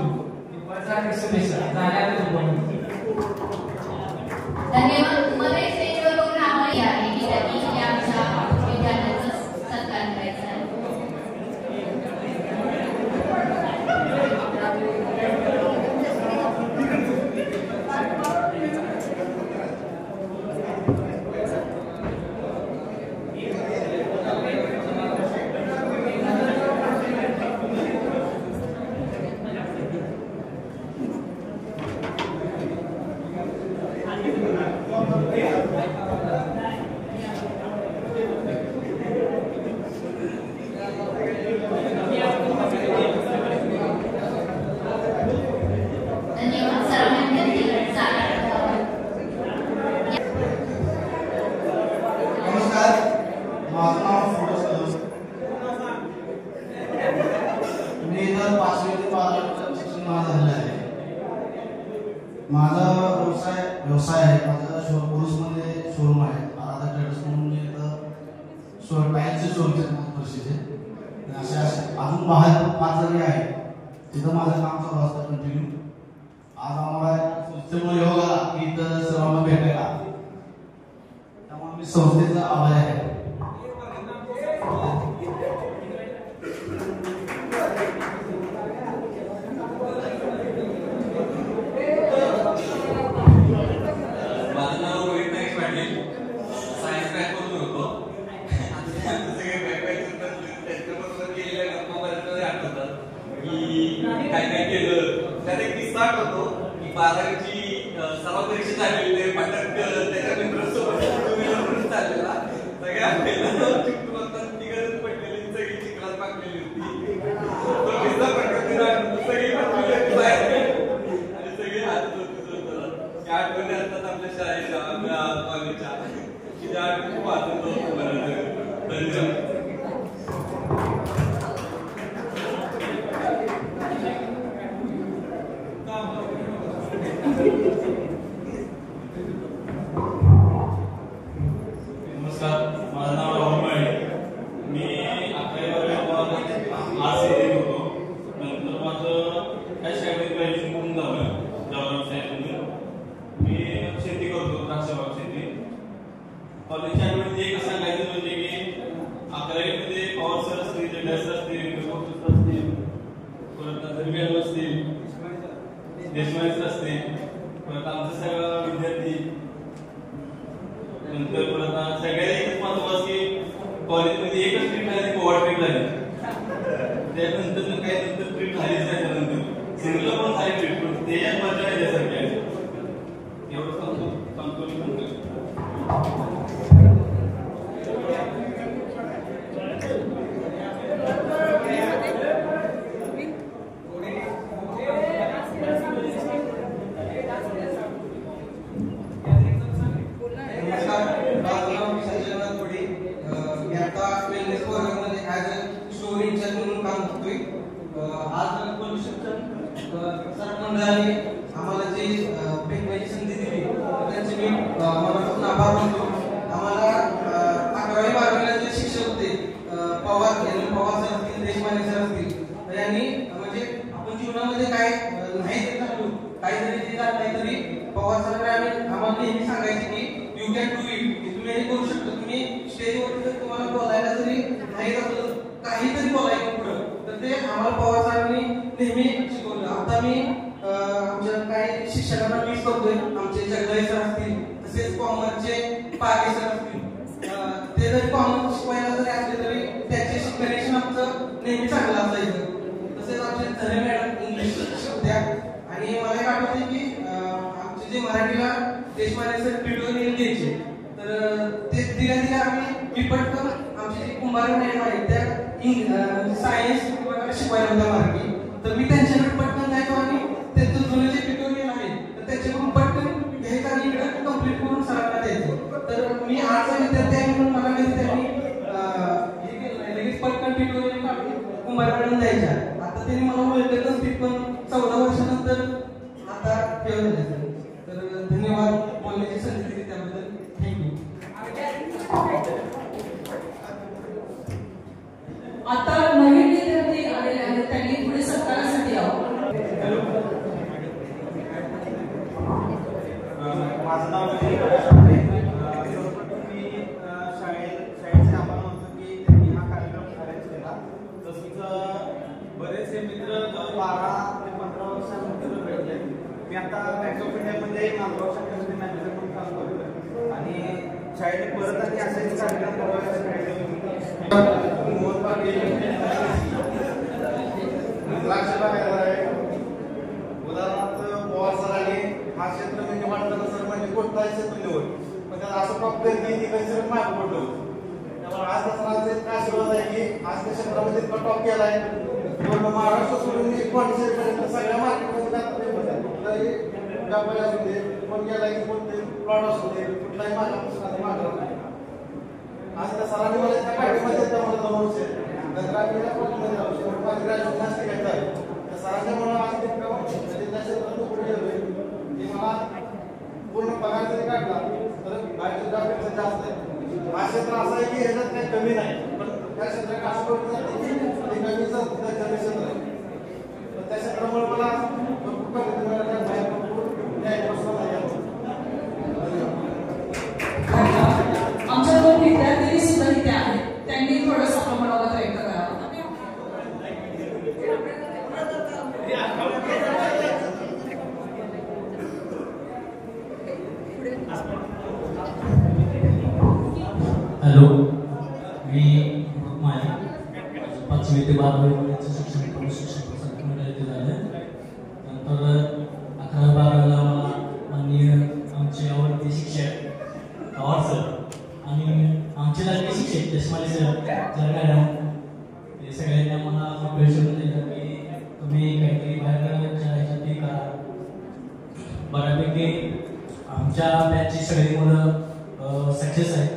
धन्यवाद. तुम्हाला स्टेजवर बघून आम्हाला आहे की त्यांनी आमच्या विद्यार्थ्यांचा सत्कार करायचा आहे. माझा व्यवसाय आहे. माझा पुरुषमध्ये शोरूम आहे. आराधा ट्रेडर्स म्हणून मी इथं टाईलचे शोरूम परिस्थिती असे अजून बाहेर 5 जागी आहे तिथं माझं काम चालू असतं कंटिन्यू. आज आम्हाला संस्थेमुळे योग आला की इथं सर्वांना भेटायला, त्यामुळे मी संस्थेचा आभारी आहे. काय केलं त्यात एक किस्सा आठवतो की 12वीची सराव परीक्षा झालेली ते पटक त्याच्या मित्रांसोबत चाललेला सगळ्या तिघच पडलेली सगळी चिखलात पाकलेली होती. तो किस्सा पटकन सगळी आणि सगळे हात त्या आठवणी असतात आपल्या शाळेच्या आपल्या कॉलेजच्या की त्या आठवणी खूप आनंद होतो. धन्यवाद. नमस्कार, माझं नाव राहुल माळे. मी 11वी होतो. नंतर माझं ग्रॅज्युएशन करून झालं जवाहर साहेब. मी शेती करतो, द्राक्षबाग शेती. कॉलेजच्या आठवणीत एक सांगायचं म्हणजे की 11वीमध्ये पवार सर असतील, जगदाळे सर असतील, परत दरम्यान असतील, देशमाने सर असतील, परत आमचं सगळं विद्यार्थी, नंतर परत सगळ्या एकच महत्वाचं की कॉलेजमध्ये एकच ट्रिप झाली, गोवा ट्रिप झाली. त्यानंतर काही नंतर ट्रिप झालीच नाही. त्यानंतर सिंगलला पण झाली ट्रिप, त्याच्यात मजा आहे त्यासारखी आहे. एवढं सांगतो मी सांगतो. मंडळाने आम्हाला जी भेटण्याची संधी दिली त्यांचे मी मनापासून आभार मानतो. आम्हाला 11वी-12वीला जे शिक्षक होते पवार सर असतील, देशमाने सर असतील, यांनी म्हणजे आपण जीवनामध्ये काय नाही ते झालो काही जरी ते झालं नाही तरी पवार सर आम्हाला नेहमी सांगायचे की यू कॅन डू इट, तुम्ही हे करू शकता. तुम्ही स्टेजवरती जर तुम्हाला बोलायला जरी नाही जमलं काहीतरी बोलायचं पुढं तर ते आम्हाला पवार सरांनी नेहमी शिकवलं. आता मी आमच्या काही शिक्षकांना मिस करतोय. आमचे जगदाळे सर असतील, तसेच कॉमर्सचे पागे सर असतील, ते जरी कॉमर्स शिकवायला जरी असले तरी त्याचे कनेक्शन आमचं नेहमी चांगलं असायचं. तसेच आमचे धने मॅडम इंग्लिश होत्या आणि मला एक आठवते की आमचे जे मराठीला देशमाने सर ट्युटोरियल घ्यायचे तर ते दिल्या दिल्या आम्ही पटकन आमचे जे कुंभार मॅडम आहेत त्या सायन्स शिकवायला होत्या मराठी, तर मी त्यांच्याकडे पटकन जायचो आणि त्यांचं जुने जे ट्युटोरियल आहे तर त्याच्याकडून पटकन घ्यायचं आणि इकडे आता ठेवलं जातं. तर धन्यवाद बोलण्याची संधी दिली त्याबद्दल थँक्यू. आता नवीन विद्यार्थी आलेले आहेत त्यांनी पुढे सत्कारासाठी यावं. माझं नाव मी शाळेचे आम्हाला म्हणतो की त्यांनी हा कार्यक्रम अरेंज केला. तसंच बरेचसे मित्र 12 ते 15 वर्षानंतर भेटले. मी आता बँक ऑफ इंडियामध्ये मागच्या वर्षामध्ये मॅनेजर म्हणून काम करतोय आणि शाळेने परत आणि असेच कार्यक्रम मोहन पाटील द्राक्ष बागायला आहे. उदाहरणार्थ पवार सरांनी हा क्षेत्र मी निवडताना सर म्हणजे कोणताही क्षेत्र निवड पण त्याला असं प्राप्त की ती काही सर मागे पडलं. त्यामुळे आज सरांचा इतका आशीर्वाद आहे की आज त्या क्षेत्रामध्ये इतका टॉप केला आहे. महाराष्ट्र सोडून मी पर्यंत सगळ्या मार्केटमध्ये कुठलाही व्यापारी असू दे कोण गेला की कोणते प्लॉट असू दे कुठलाही मागं आज त्या सरांनी मला त्या पार्टीमध्ये मला 2 वर्ष ग्रॅज्युएशन आहे त्या सरांच्या मला आज त्या क्षेत्रात पुढे गेलोय की मला पूर्ण पगार जरी काढला तर बाहेरच्या जॉबपेक्षा जास्त आहे. हा क्षेत्र असं आहे की ह्याच्यात काही कमी नाही पण त्या क्षेत्रात काम करून कमीचं क्षेत्र आहे. त्या क्षेत्रामुळे मला भरपूर पद्धतीने आमच्या 2 विद्यार्थी सुद्धा इथे आहेत. त्यांनी थोडंसं आपलं मनोगत व्यक्त करावं. हॅलो, मी माझे 5वी ते 12वी शिक्षण करून शिक्षक झालं. नंतर 11वी-12वीला मला माननीय आमचे आवडते शिक्षक पवार सर आणि आमचे लागले शिक्षक देशमाने सर मॅडम हे सगळ्यांनी मला मोटिवेशन दिलं की तुम्ही काहीतरी बाहेर शाळेसाठी करा. बऱ्यापैकी आमच्या बॅचची सगळी मुलं सक्सेस आहेत.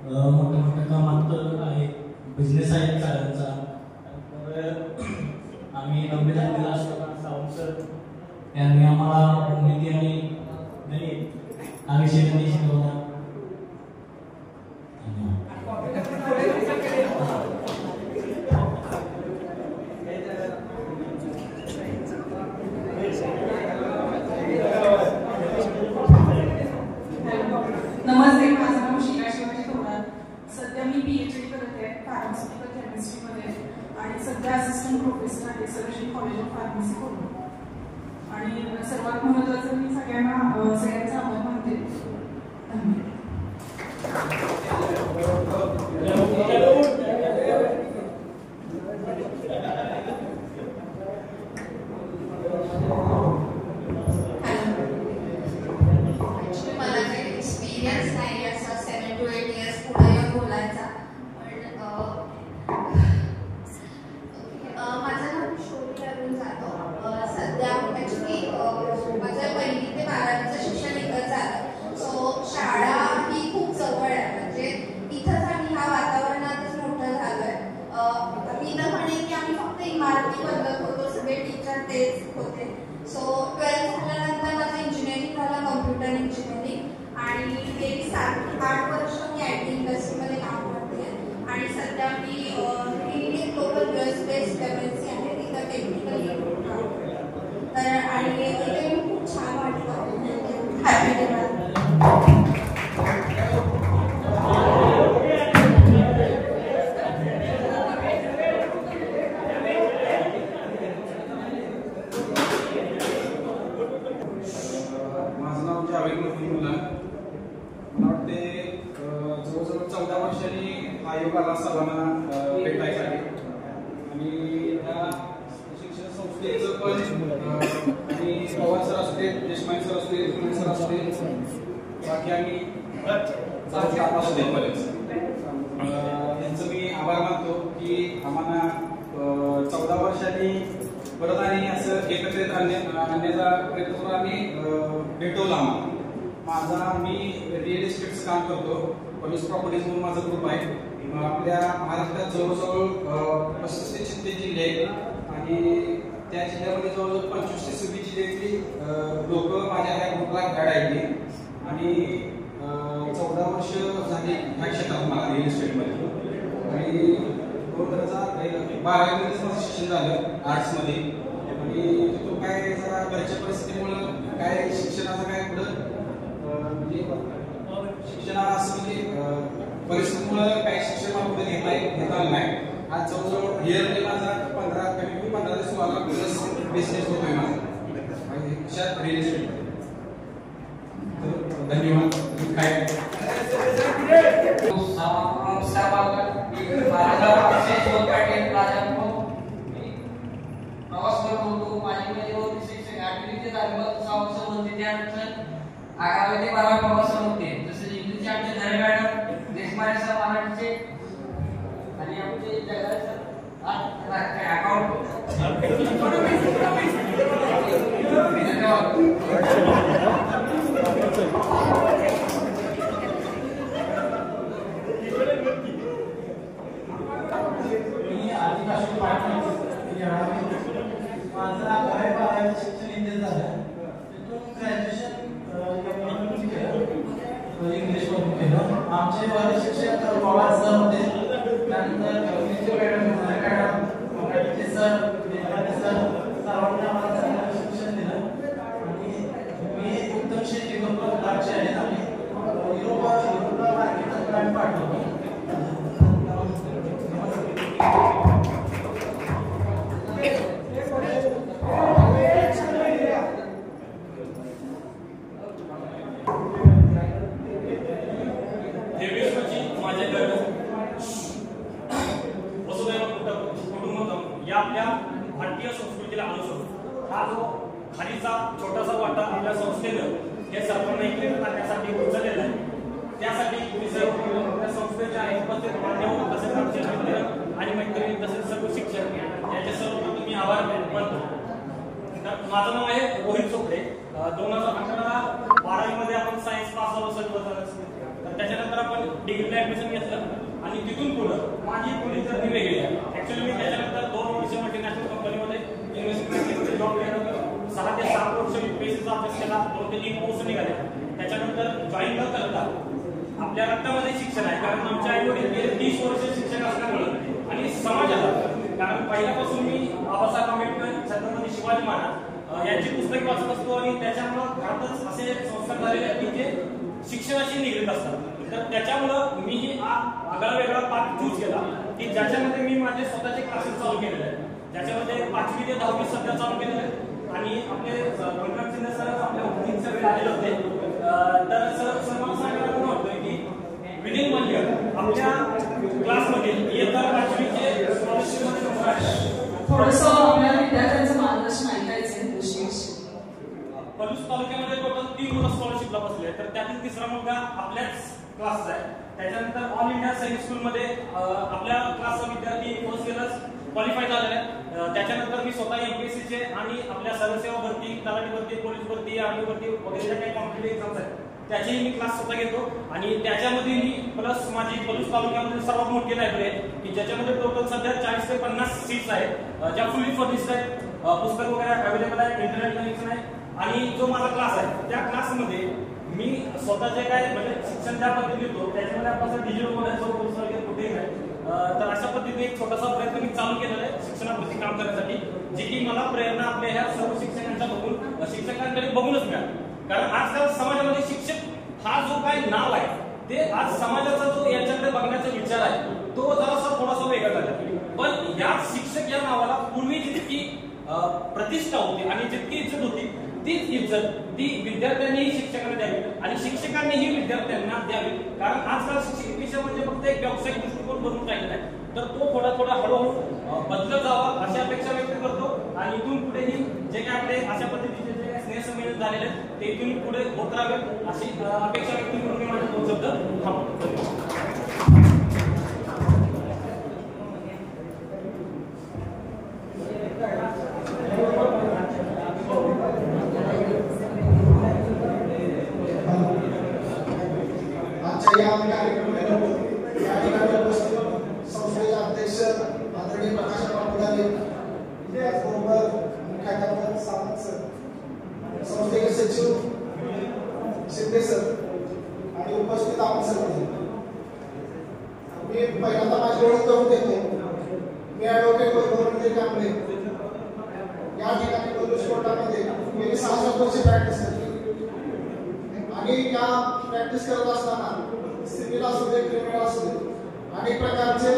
मोठ्या मोठ्या कामात आहे, बिझनेस आहे सगळ्यांचा. आम्ही 9वी-10वीला असताना सावंत सर यांनी आम्हाला भूमिती आणि गणित हा विषय त्यांनी शिकवला. नमस्ते, माझं नाव शिला शिवाजी थोरात. सध्या मी PhD करत आहे फार्मास्युटिकल केमिस्ट्रीमध्ये आणि सध्या असिस्टंट प्रोफेसर आहे सरोजिनी कॉलेज ऑफ फार्मसी करून. आणि सर्वात महत्त्वाचं मी सगळ्यांचा आभार मानते. मला काही एक्सपिरियन्स नाही असा 7 to 8 years पुढे येऊन बोलायचा. पण माझं नाव शोभी अरुण जाधव. सध्या ॲक्च्युली माझं 1ली ते 12वीचं शिक्षण इथंच झालं. सो शाळा ही खूप जवळ आहे म्हणजे इथंच आम्ही ह्या वातावरणातच मोठं झालोय. मी तर म्हणेन की आम्ही फक्त इमारती बदलत होतो, सगळे टीचर तेच होते. सो 12th झाल्यानंतर माझं इंजिनिअरिंग झालं, कम्प्युटर इंजिनिअरिंग आणि गेली 7-8 वर्ष मी IT इंडस्ट्रीमध्ये काम करते आणि सध्या मी Indian global US based MNC आहे तिथं टेक्निकल लीड काम करते. तर आणि इथे मी खूप छान वाटतं. हॅपी दिवाळी. माझं नाव जावेद महमूदुल्ला. मला वाटते जवळजवळ 14 वर्षांनी हा योग आला सर्वांना भेटायसाठी आणि त्या शिक्षण संस्थेचं पण आणि पवार सर असते, देशमाने सर असते, देशमाने सर असते, बाकी आम्ही स्टाफ असू दे बरेच यांचं मी आभार मानतो की आम्हाला 14 वर्षांनी परत आणि असं एकत्रित आणण्याचा प्रयत्न करून आम्ही भेटवला आम्हाला. मी रिअल एस्टेटचं काम करतो. पॉलिस प्रॉपर्टीज म्हणून माझा ग्रुप आहे. आपल्या महाराष्ट्रात जवळजवळ 35 ते 36 जिल्हे आहेत आणि त्या जिल्ह्यामध्ये जवळजवळ 25 ते 26 जिल्ह्यातली लोक माझ्या ह्या ग्रुपला ॲड आहेत आणि 14 वर्ष झाली ह्या क्षेत्रात मला रिअल इस्टेटमध्ये आणि 2012 मध्ये माझं शिक्षण झालं आर्ट्समध्ये आणि तिथून काय जरा घरच्या परिस्थितीमुळं काय शिक्षणाचं काय पुढं म्हणजे शिक्षणाला असं म्हणजे परिस्थितीमुळं काही शिक्षण मला पुढे घेता आलं नाही. आज जवळजवळ इयरली माझा 15 ते 16 लाख प्लस बिझनेस होतोय माझा रिअल इस्टेट. धन्यवाद. काय प्रवास करत होतो. माझी मेजर शिक्षक 8वी ते 12 होते त्यानंतर 11वी ते 12 प्रवास होते. जसं इंग्लिशचे आमचे धरे मॅडम, देशमाने सर मराठीचे आणि आमचे जगाले सर अकाउंट माझं 11वी-12वी शिक्षण इथे झालं. तिथून ग्रॅज्युएशन इंग्लिशमधून केलं. आमचे वर्ग शिक्षक पवार सर होते. त्यानंतर मराठीचे सर, देशपांडे सर सर्वांनी आम्हाला चांगलं शिक्षण दिलं आणि मी उत्तम शेती करतो. द्राक्षे आहेत आणि युरोपला मार्केटला प्लॅन पाठवतो. आपल्या भारतीय संस्कृतीला अनुसरून हा जो खालीचा छोटासा वाटा आपल्या संस्थेनं हे सर्वांना एकत्र करण्यासाठी उचललेला आहे. त्यासाठी मी सर्व त्या संस्थेच्या उपस्थित मान्यवर तसेच आमचे मित्र आणि मैत्रिणी तसेच सर्व शिक्षक याचे सर्वप्रथम मी आभार मानतो. माझं नाव आहे रोहित चोपडे. 2011-12 मध्ये आपण सायन्स पास आलो सर्व. तर त्याच्यानंतर आपण डिग्रीला ऍडमिशन घेतलं आणि तिथून पुढं माझी पुढे जर्नी वेगळी आहे. ऍक्च्युअली मी त्याच्यानंतर 2 वर्ष मल्टीनॅशनल कंपनीमध्ये इन्व्हेस्टमेंटमध्ये जॉब केला. 6 ते 7 वर्ष UPSCचा अभ्यास केला. 2 ते 3 पोस्ट निघाले. त्याच्यानंतर जॉईन न करता आपल्या रक्तामध्ये शिक्षण आहे. कारण आमच्या आईवडील गेले 30 वर्ष शिक्षक असल्यामुळे आणि समाजाला कारण पहिल्यापासून मी बाबासाहेब आंबेडकर, छत्रपती शिवाजी महाराज यांची पुस्तके वाचत असतो आणि त्याच्यामुळं भारतच असे संस्कार झालेले आहेत की जे शिक्षणाशी निगडीत असतात. तर त्याच्यामुळं मी ही आगळा वेगळा पाठ चूज केला की ज्याच्यामध्ये मी माझे स्वतःचे क्लासेस चालू केलेले आहेत. ज्याच्यामध्ये 5वी ते 10वी सध्या चालू केलेले आहेत आणि आपले पंकज शिंदे सर आपल्या ओपनिंगच्या वेळी आलेले होते. तर सर मला सांगायला कोण वाटतंय की विदिन 1 इयर आपल्या क्लासमध्ये इयत्ता 5वीचे स्कॉलरशिपमध्ये थोडंसं आपल्या विद्यार्थ्यांचं मार्गदर्शन ऐकायचं. पलूस तालुक्यामध्ये टोटल 3 मुलं स्कॉलरशिपला बसले. तर त्यातील 3रा मुलगा आपल्याच क्लासचा आहे. त्याच्यानंतर ऑल इंडिया सैनिक स्कूलमध्ये आपल्या क्लासचा विद्यार्थी फर्स्ट इयरच क्वालिफाय झालेला आहे. त्याच्यानंतर मी स्वतः MPSCचे आणि आपल्या सर्वसेवा भरती, तलाठी भरती, पोलीस भरती, आर्मी भरती वगैरे ज्या काही कॉम्पिटिटिव्ह एक्झाम्स आहेत त्याचेही मी क्लास स्वतः घेतो आणि त्याच्यामध्ये मी प्लस माझी पलूस तालुक्यामध्ये सर्वात मोठी लायब्ररी आहे की ज्याच्यामध्ये टोटल सध्या 40 ते 50 सीट्स आहेत ज्या फुल्ली फर्निश्ड आहेत. पुस्तक वगैरे अवेलेबल आहे, इंटरनेट कनेक्शन आहे आणि जो माझा क्लास आहे त्या क्लासमध्ये मी स्वतः जे काय म्हणजे शिक्षण ज्या पद्धतीने देतो त्याच्यामध्ये आपल्याला डिजिटल बोलायचं कोर्स वगैरे कुठेही नाही. तर अशा पद्धतीने एक छोटासा प्रयत्न मी चालू केलेला आहे शिक्षणावरती काम करण्यासाठी जी की मला प्रेरणा आपल्या ह्या सर्व शिक्षकांच्या बघून शिक्षकांकडे बघूनच मिळाली. कारण आजकाल समाजामध्ये शिक्षक हा जो काही नाव आहे ते आज समाजाचा जो याच्याकडे बघण्याचा विचार आहे तो जरासा थोडासा वेगळा झाला. पण या शिक्षक या नावाला पूर्वी जितकी प्रतिष्ठा होती आणि जितकी इज्जत होती तीच इज्जत ती विद्यार्थ्यांनीही शिक्षकांना द्यावी आणि शिक्षकांनीही विद्यार्थ्यांना द्यावी. कारण आजकाल शिक्षक विषय म्हणजे फक्त एक व्यावसायिक दृष्टिकोन बनून राहिलेला आहे. तर तो थोडा हळूहळू बदलत जावा अशी अपेक्षा व्यक्त करतो आणि इथून पुढेही जे काय आपले अशा पद्धतीचे जे स्नेहसंमेलन झालेले आहेत ते इथून पुढे होत राहावेत अशी अपेक्षा व्यक्त करून मी माझे 2 शब्द थांबतो. संस्थेचे अध्यक्ष आदरणीय प्रकाश पाटील त्याचबरोबर मुख्याध्यापक सावंत सर सचिव शिंदे सर आणि उपस्थित आपण सर्वजण, मी पहिल्यांदा माझी ओळख करून देतो. मी ॲडव्होकेट वैभव कांबळे, या ठिकाणी पोलीस कोर्टामध्ये गेली 6-7 वर्षे प्रॅक्टिस करते आणि या प्रॅक्टिस करत असताना सिव्हिल असू दे, क्रिमिनल असू दे, अनेक प्रकारचे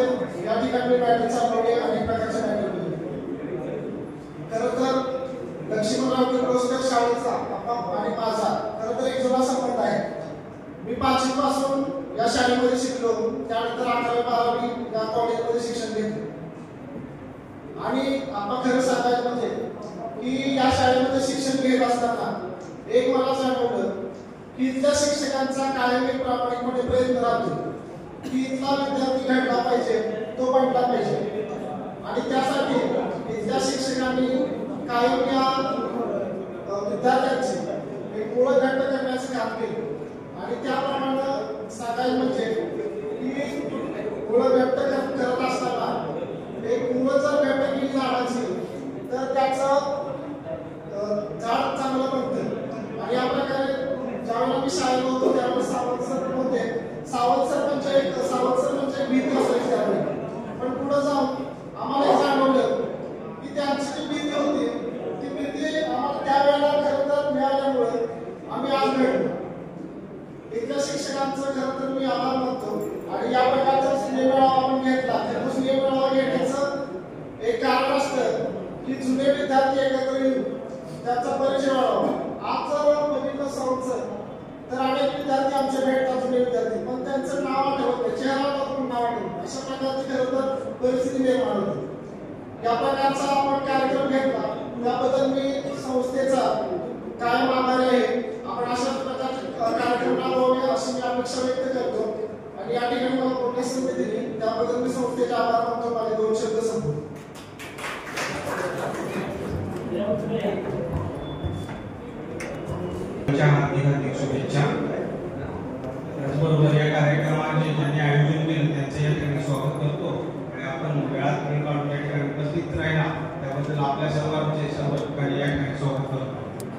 या ठिकाणी बॅटल चालवले, अनेक प्रकारचे बॅटल केले. खरं तर लक्ष्मणराव किर्लोस्कर शाळेचा आणि माझा खरं तर एक जुना संबंध आहे. मी 5वी पासून या शाळेमध्ये शिकलो, त्यानंतर 11वी 12वी या कॉलेजमध्ये शिक्षण घेतले. आणि आपण खरं सांगायचं म्हणजे की या शाळेमध्ये शिक्षण घेत असताना एक मला जाणवलं की इथल्या शिक्षकांचा कायम एक प्रामाणिकपणे प्रयत्न राहतो की इथला विद्यार्थी घडला पाहिजे, तो बनला पाहिजे. आणि त्यासाठी इथल्या शिक्षकांनी कायम या विद्यार्थ्यांची एक ओळख घट्ट करण्याचं काम केलं. आणि त्याप्रमाणे सांगायचं म्हणजे की ओळख घट्ट करत असताना एक मुलं जर घट्ट केली झाडाची तर त्याचं झाड चांगलं बनतं. आणि या प्रकारे ज्यावेळेला मी शाळेत होतो त्यावेळेस सावंत सर होते. सावंत सर म्हणजे भीती असायची त्यावेळी, पण पुढे जाऊन आम्हाला जाणवलं की त्यांची जी भीती होती ती भीती आम्हाला त्यावेळेला खरं तर मिळाल्यामुळे आम्ही आज घडलो. इथल्या शिक्षकांचं खरं तर मी आभार मानतो. आणि या प्रकारचा स्नेहमेळावा आपण घेतला, तर तो स्नेहमेळावा घेण्याचं एक कारण असतं की जुने विद्यार्थी एकत्र येऊन त्यांचा परिचय वाढवा. आज जर बघितलं संवत्सर तर अनेक विद्यार्थी आमचे भेटतात, जुने विद्यार्थी, पण त्यांचं नाव आठवत नाही, चेहरा बघून नाव आठवत. अशा प्रकारची खरं तर परिस्थिती निर्माण होते. या प्रकारचा आपण कार्यक्रम घेतला त्याबद्दल मी संस्थेचा कायम आभारी आहे. आपण अशा प्रकारचे कार्यक्रम राबवावे अशी मी अपेक्षा व्यक्त करतो. आणि या ठिकाणी मला मोठी संधी दिली त्याबद्दल मी संस्थेचे आभार मानतो. माझे 2 शब्द संपवतो. हार्दिक शुभेच्छा. त्याचबरोबर या कार्यक्रमाचे ज्यांनी आयोजन केलं त्यांचं या ठिकाणी स्वागत करतो. आणि आपण वेळात वेळ काढून या ठिकाणी उपस्थित राहिला त्याबद्दल आपल्या सर्वांचे सर्व ठिकाणी या ठिकाणी स्वागत करतो.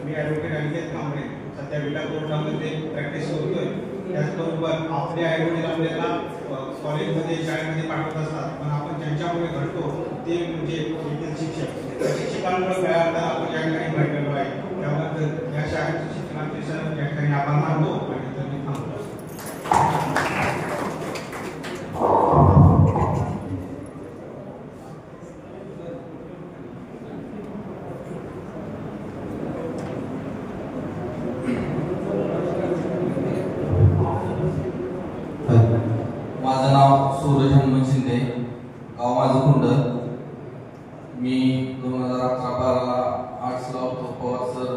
मी ॲडव्होकेट अनिकेत कांबळे सध्या विटा कोर्टामध्ये प्रॅक्टिस करतोय. त्याचबरोबर आपले आईवडील आपल्याला कॉलेजमध्ये शाळेमध्ये पाठवत असतात, पण आपण ज्यांच्यामुळे घडतो ते म्हणजे येथील शिक्षक. शिक्षकांमुळे वेळात आपण या ठिकाणी भेटलेलो आहे. त्याबद्दल या शाळेच्या शिक्षणाचे सर्व या ठिकाणी आभार मानतो आणि तर मी थांबतो. माझं नाव सूरज हनुमंत शिंदे, गाव माझं कुंड. मी 2011-12ला आर्ट्सला होतो. पवार सर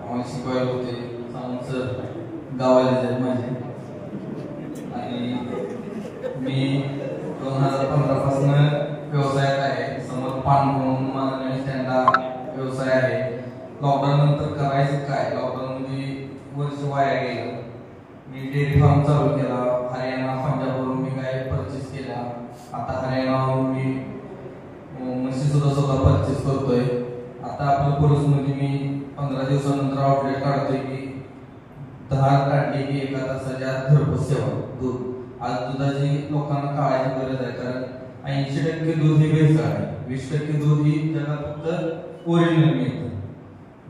आम्हाला शिकवायला होते. सावंत सर गावाला आहेत माझे. आणि मी 2015पासून व्यवसायात आहे. समोर पान म्हणून माझा स्टँडा व्यवसाय आहे. लॉकडाऊन नंतर करायचं काय, लॉकडाऊनमध्ये वर्ष वाया गेलं. मी डेअरी फार्म चालू केला. हरियाणा पंजाबवरून मी गाय परचेस केला. आता हरियाणावरून मी म्हशी सुद्धा परचेस करतोय. आता आपल्या पुरुषमध्ये मी 15 दिवसानंतर आउटलेट काढतोय की 10 काढली की 1 तासाच्या घरपोच सेवा दूध. आज दुधाची लोकांना काळाची गरज आहे, कारण 80% दूध ही भेसळ आहे. 20% दूध ही जगात फक्त ओरिजिनल मिळतं.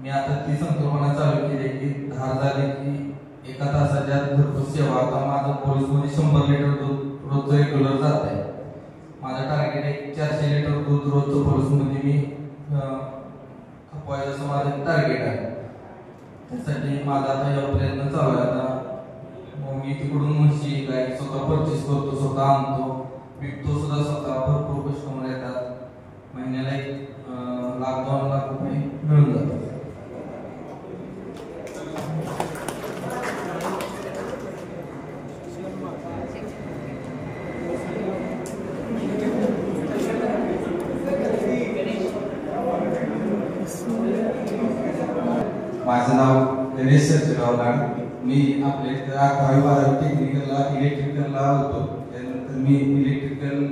मी आता ती संकल्पना चालू केली की 10 झाले की 1 तासाच्या घरपोच सेवा. आता माझं पोलीसमध्ये 100 लिटर दूध रोजचं रेग्युलर जात आहे. माझं टार्गेट आहे 400 लिटर दूध रोजचं पोलीसमध्ये मी खपवायचं असं माझं टार्गेट आहे. त्यासाठी माझा आता या प्रयत्न चालू आहे. आता मी तिकडून म्हशी गाय स्वतः परचेस करतो, स्वतः आणतो, विकतो सुद्धा स्वतः. भरपूर कस्टमर येतात. महिन्याला 1-2 लाख रुपये मिळून जातात. माझं नाव गणेश सर्जेराव लाड. मी आपल्या इथं 11वी-12वी टेक्निकलला इलेक्ट्रिकलला होतो. त्यानंतर मी इलेक्ट्रिकल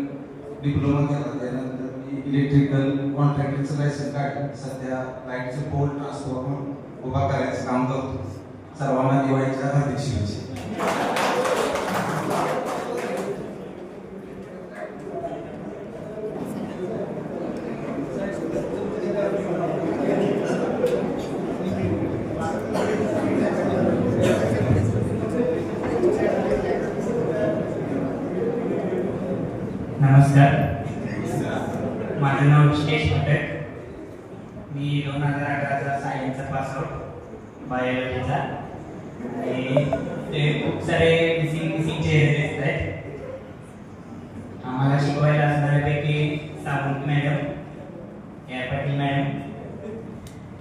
डिप्लोमा केला. त्यानंतर मी इलेक्ट्रिकल कॉन्ट्रॅक्टरचं लायसन्स काढलं. सध्या लाईटचे पोल ट्रान्सफॉर्मर उभा करायचं काम करतो. सर्वांना दिवाळीच्या हार्दिक शुभेच्छा. नमस्कार, माझं नाव विशेष भटक. मी 2011चा सायन्सचा पासआउट बायोलॉजीचा. आणि ते खूप सारे मिसिंग चेहरे दिसत आहेत. आम्हाला शिकवायला असणाऱ्यापैकी सावंत मॅडम, या पाटील मॅडम,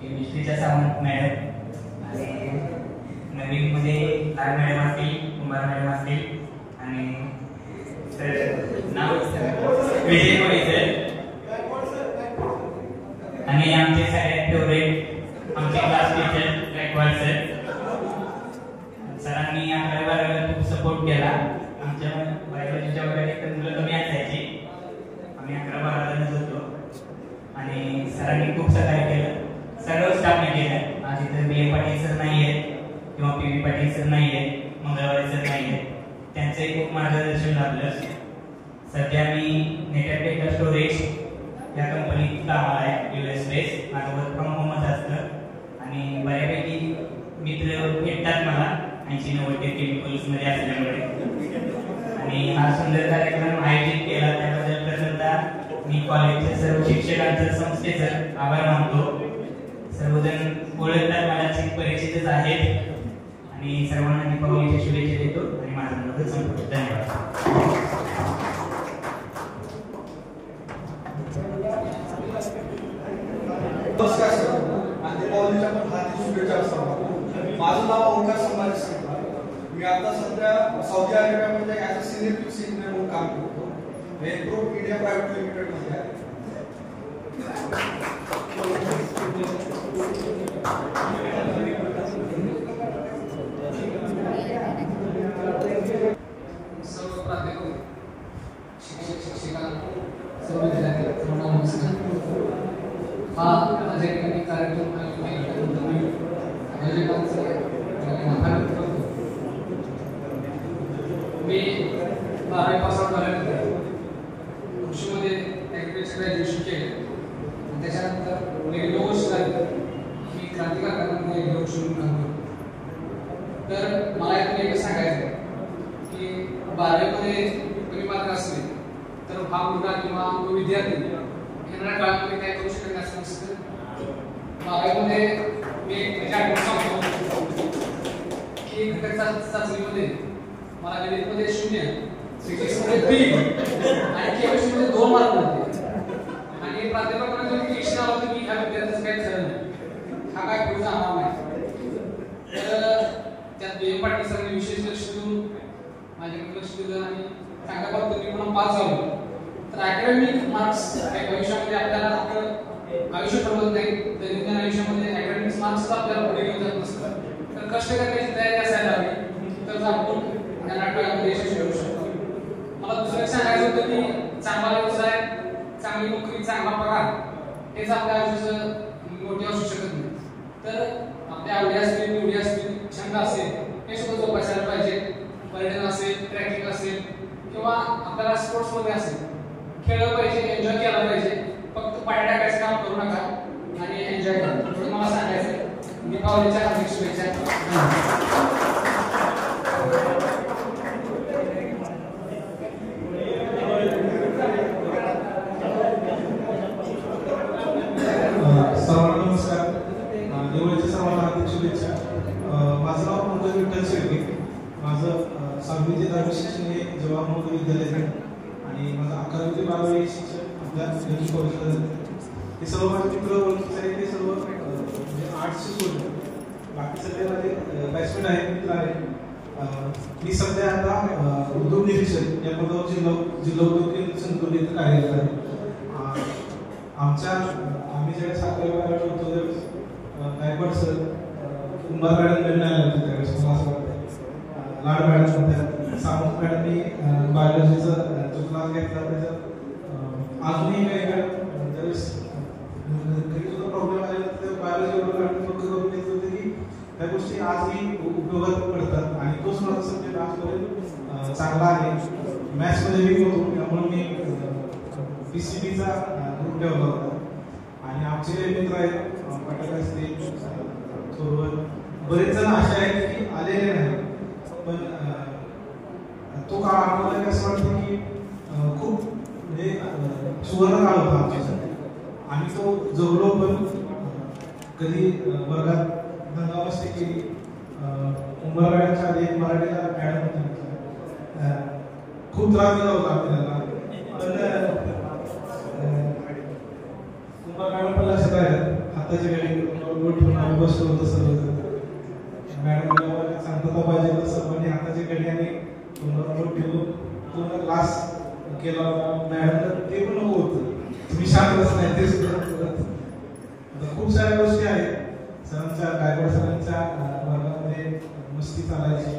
केमिस्ट्रीच्या सावंत मॅडम, आणि नवीनमध्ये लाल मॅडम असतील, कुंभार मॅडम असतील, आणि नाव विजय कोळी सर, आणि आमचे सगळ्यात फेवरेट आमचे क्लास टीचर गायकवाड सर. सरांनी 11-12 खूप सपोर्ट केला. आमच्या बायोलॉजीच्या वर्गात मुलं कमी असायची, आम्ही 11-12 जणच होतो, आणि सरांनी खूप सहकार्य केलं. सर्व स्टाफने केलं. आज इथं BA पाटील सर नाही आहेत किंवा PV पाटील सर नाही आहेत, मंगळवारी सर नाही आहेत, त्यांचंही खूप मार्गदर्शन लाभलं. सध्या मी नेटवर्क डेटा स्टोरेज या कंपनीत कामाला आहे, US बेस. माझं वर्क फ्रॉम होमच असतं, आणि बऱ्यापैकी मित्र भेटतात मला 80-90% केमिकल्समध्ये असल्यामुळे. आणि हा सुंदर कार्यक्रम आयोजित केला त्याबद्दल प्रथमतः मी कॉलेजच्या सर्व शिक्षकांचं, संस्थेचं आभार मानतो. सर्वजण ओळखतात, मला परिचितच आहेत, आणि सर्वांना दीपावलीच्या शुभेच्छा देतो आणि माझं मत संपतो. धन्यवाद. नमस्कार सर, आणि दीपावलीच्या पण हार्दिक शुभेच्छा असतात. माझं नाव ओंकार संभाजी संघ. मी आता सध्या सौदी अरेबियामध्ये as a senior QC engineer म्हणून काम करतो. हे ग्रुप इंडिया प्रायव्हेट लिमिटेडमध्ये आहे. सर्व प्राध्यापक, शिक्षक, शिक्षिका, सर्व विद्यार्थी, सर्वांना नमस्कार. हा माझ्या ठिकाणी कार्यक्रम आयोजित मी आयोजकांचा आभार व्यक्त करतो. मी 12वी पासआउट झाल्यानंतर कृषीमध्ये ॲग्रिकल्चर ग्रॅज्युएशन केलं. त्याच्यानंतर गेली 2 वर्ष झाली मी क्रांती कारखान्यामध्ये एग्रोशन काम करतो. तर मला यातून एकच सांगायचं आहे की 12वीमध्ये कमी मार्क असले तर हा मुलगा किंवा तो विद्यार्थी येणाऱ्या काळामध्ये काय करू शकत नाही असं नसतं. 12वीमध्ये मी त्याच्या आठवण सांगतो की घटक चाचणीमध्ये मला गणितमध्ये 0, फिजिक्समध्ये 3 आणि केमिस्ट्रीमध्ये 2 मार्क होते. आणि प्राध्यापकांना जर निरीक्षण आलं तर मी ह्या विद्यार्थ्याचं काही खरं नाही, हा काय पुढे जाणार नाही. तर त्यात BA पाटील सरांनी विशेष लक्ष देऊन माझ्याकडे लक्ष दिलं आणि चांगल्या पद्धतीने पुन्हा पास झालो. तर अकॅडमिक मार्क्स आयुष्यामध्ये आपल्याला आपलं आयुष्य ठरवत नाही. दैनंदिन आयुष्यामध्ये अकॅडमिक मार्क्स आपल्याला पुढे घेऊन जात नसतात. तर कष्ट करण्याची तयारी असायला हवी, तर आपण या नाटकामध्ये यशस्वी होऊ शकतो. मला दुसरं सांगायचं होतं की चांगला व्यवसाय, चांगली नोकरी, चांगला पगार हेच आपल्या आयुष्याचं मोठे असू शकत नाही. तर आपल्या आवडी असतील, निवडी असतील, छंद असेल हे सुद्धा जोपासायला पाहिजे. पर्यटन असेल, ट्रॅकिंग असेल, किंवा आपल्याला स्पोर्ट्समध्ये असेल खेळलं पाहिजे, एन्जॉय केला पाहिजे. फक्त पाठी टाकायचं काम करू नका आणि एन्जॉय करा. थोडं मला सांगायचं. दीपावलीच्या हार्दिक शुभेच्छा. सर्वांना नमस्कार. दिवाळीच्या सर्वांना हार्दिक शुभेच्छा. माझं नाव पंकज विठ्ठल शेळके. माझं 6वी ते 10वी शिक्षण हे जवाहर नवोदय विद्यालयात आणि माझं 11वी ते 12वी शिक्षण आपल्या कॉलेजला झालं. हे सर्व माझे मित्र ओळखीचे आहेत. ते सर्व म्हणजे आर्ट्सचे सोडले, बाकी सगळे माझे बॅचमेट आहेत, मित्र आहेत. मी सध्या आता उद्योग निरीक्षक या पदावर जिल्हा उद्योग केंद्र संकुल इथे कार्यरत आहे. आम्ही जेव्हा 7वी होतो त्यावेळेस गायकवाड सर, कुंभार मॅडम भेटून आले होते त्यावेळेस. मला असं वाटतं लाड मॅडम होत्या, सावंत मॅडमनी बायोलॉजीचा जो क्लास घेतला त्याच्यात अजूनही काही वेळ त्यावेळेस काही प्रॉब्लेम आले तर बायोलॉजी मॅडम फक्त करून घेत होते की गोष्टी आजही उपयोगात पडतात आणि तोच माझा सब्जेक्ट आजपर्यंत चांगला आहे. मॅथ्समध्ये मी होतो त्यामुळे मी PCBचा ग्रुप ठेवला होता आणि आमचे काही मित्र आहेत पाटील असतील थोरवत बरेच जण असे आहेत की आलेले नाही, पण तो काळ आम्हाला कसं वाटतं की खूप म्हणजे सुवर्ण काळ होता आमच्यासाठी. आम्ही तो जगलो, पण कधी वर्गात दंगामस्ती केली. उंबरवाड्याच्या आधी एक मराठीला मॅडम होत्या, खूप त्रास दिला होता आम्ही त्यांना, पण कुंभार मॅडम पण लक्षात आहे. हाताची गाडी ठेवून आम्ही बसलो होतो सर्व मॅडम सांगता पाहिजे तर सर्वांनी हाताची गाडी आणि ठेवून पूर्ण क्लास केला होता. मॅडम ते पण नको होतं, तुम्ही शांत बसलाय ते सुद्धा. खूप साऱ्या गोष्टी आहेत. सरांच्या गायकवाड सरांच्या वर्गामध्ये मस्ती चालायची,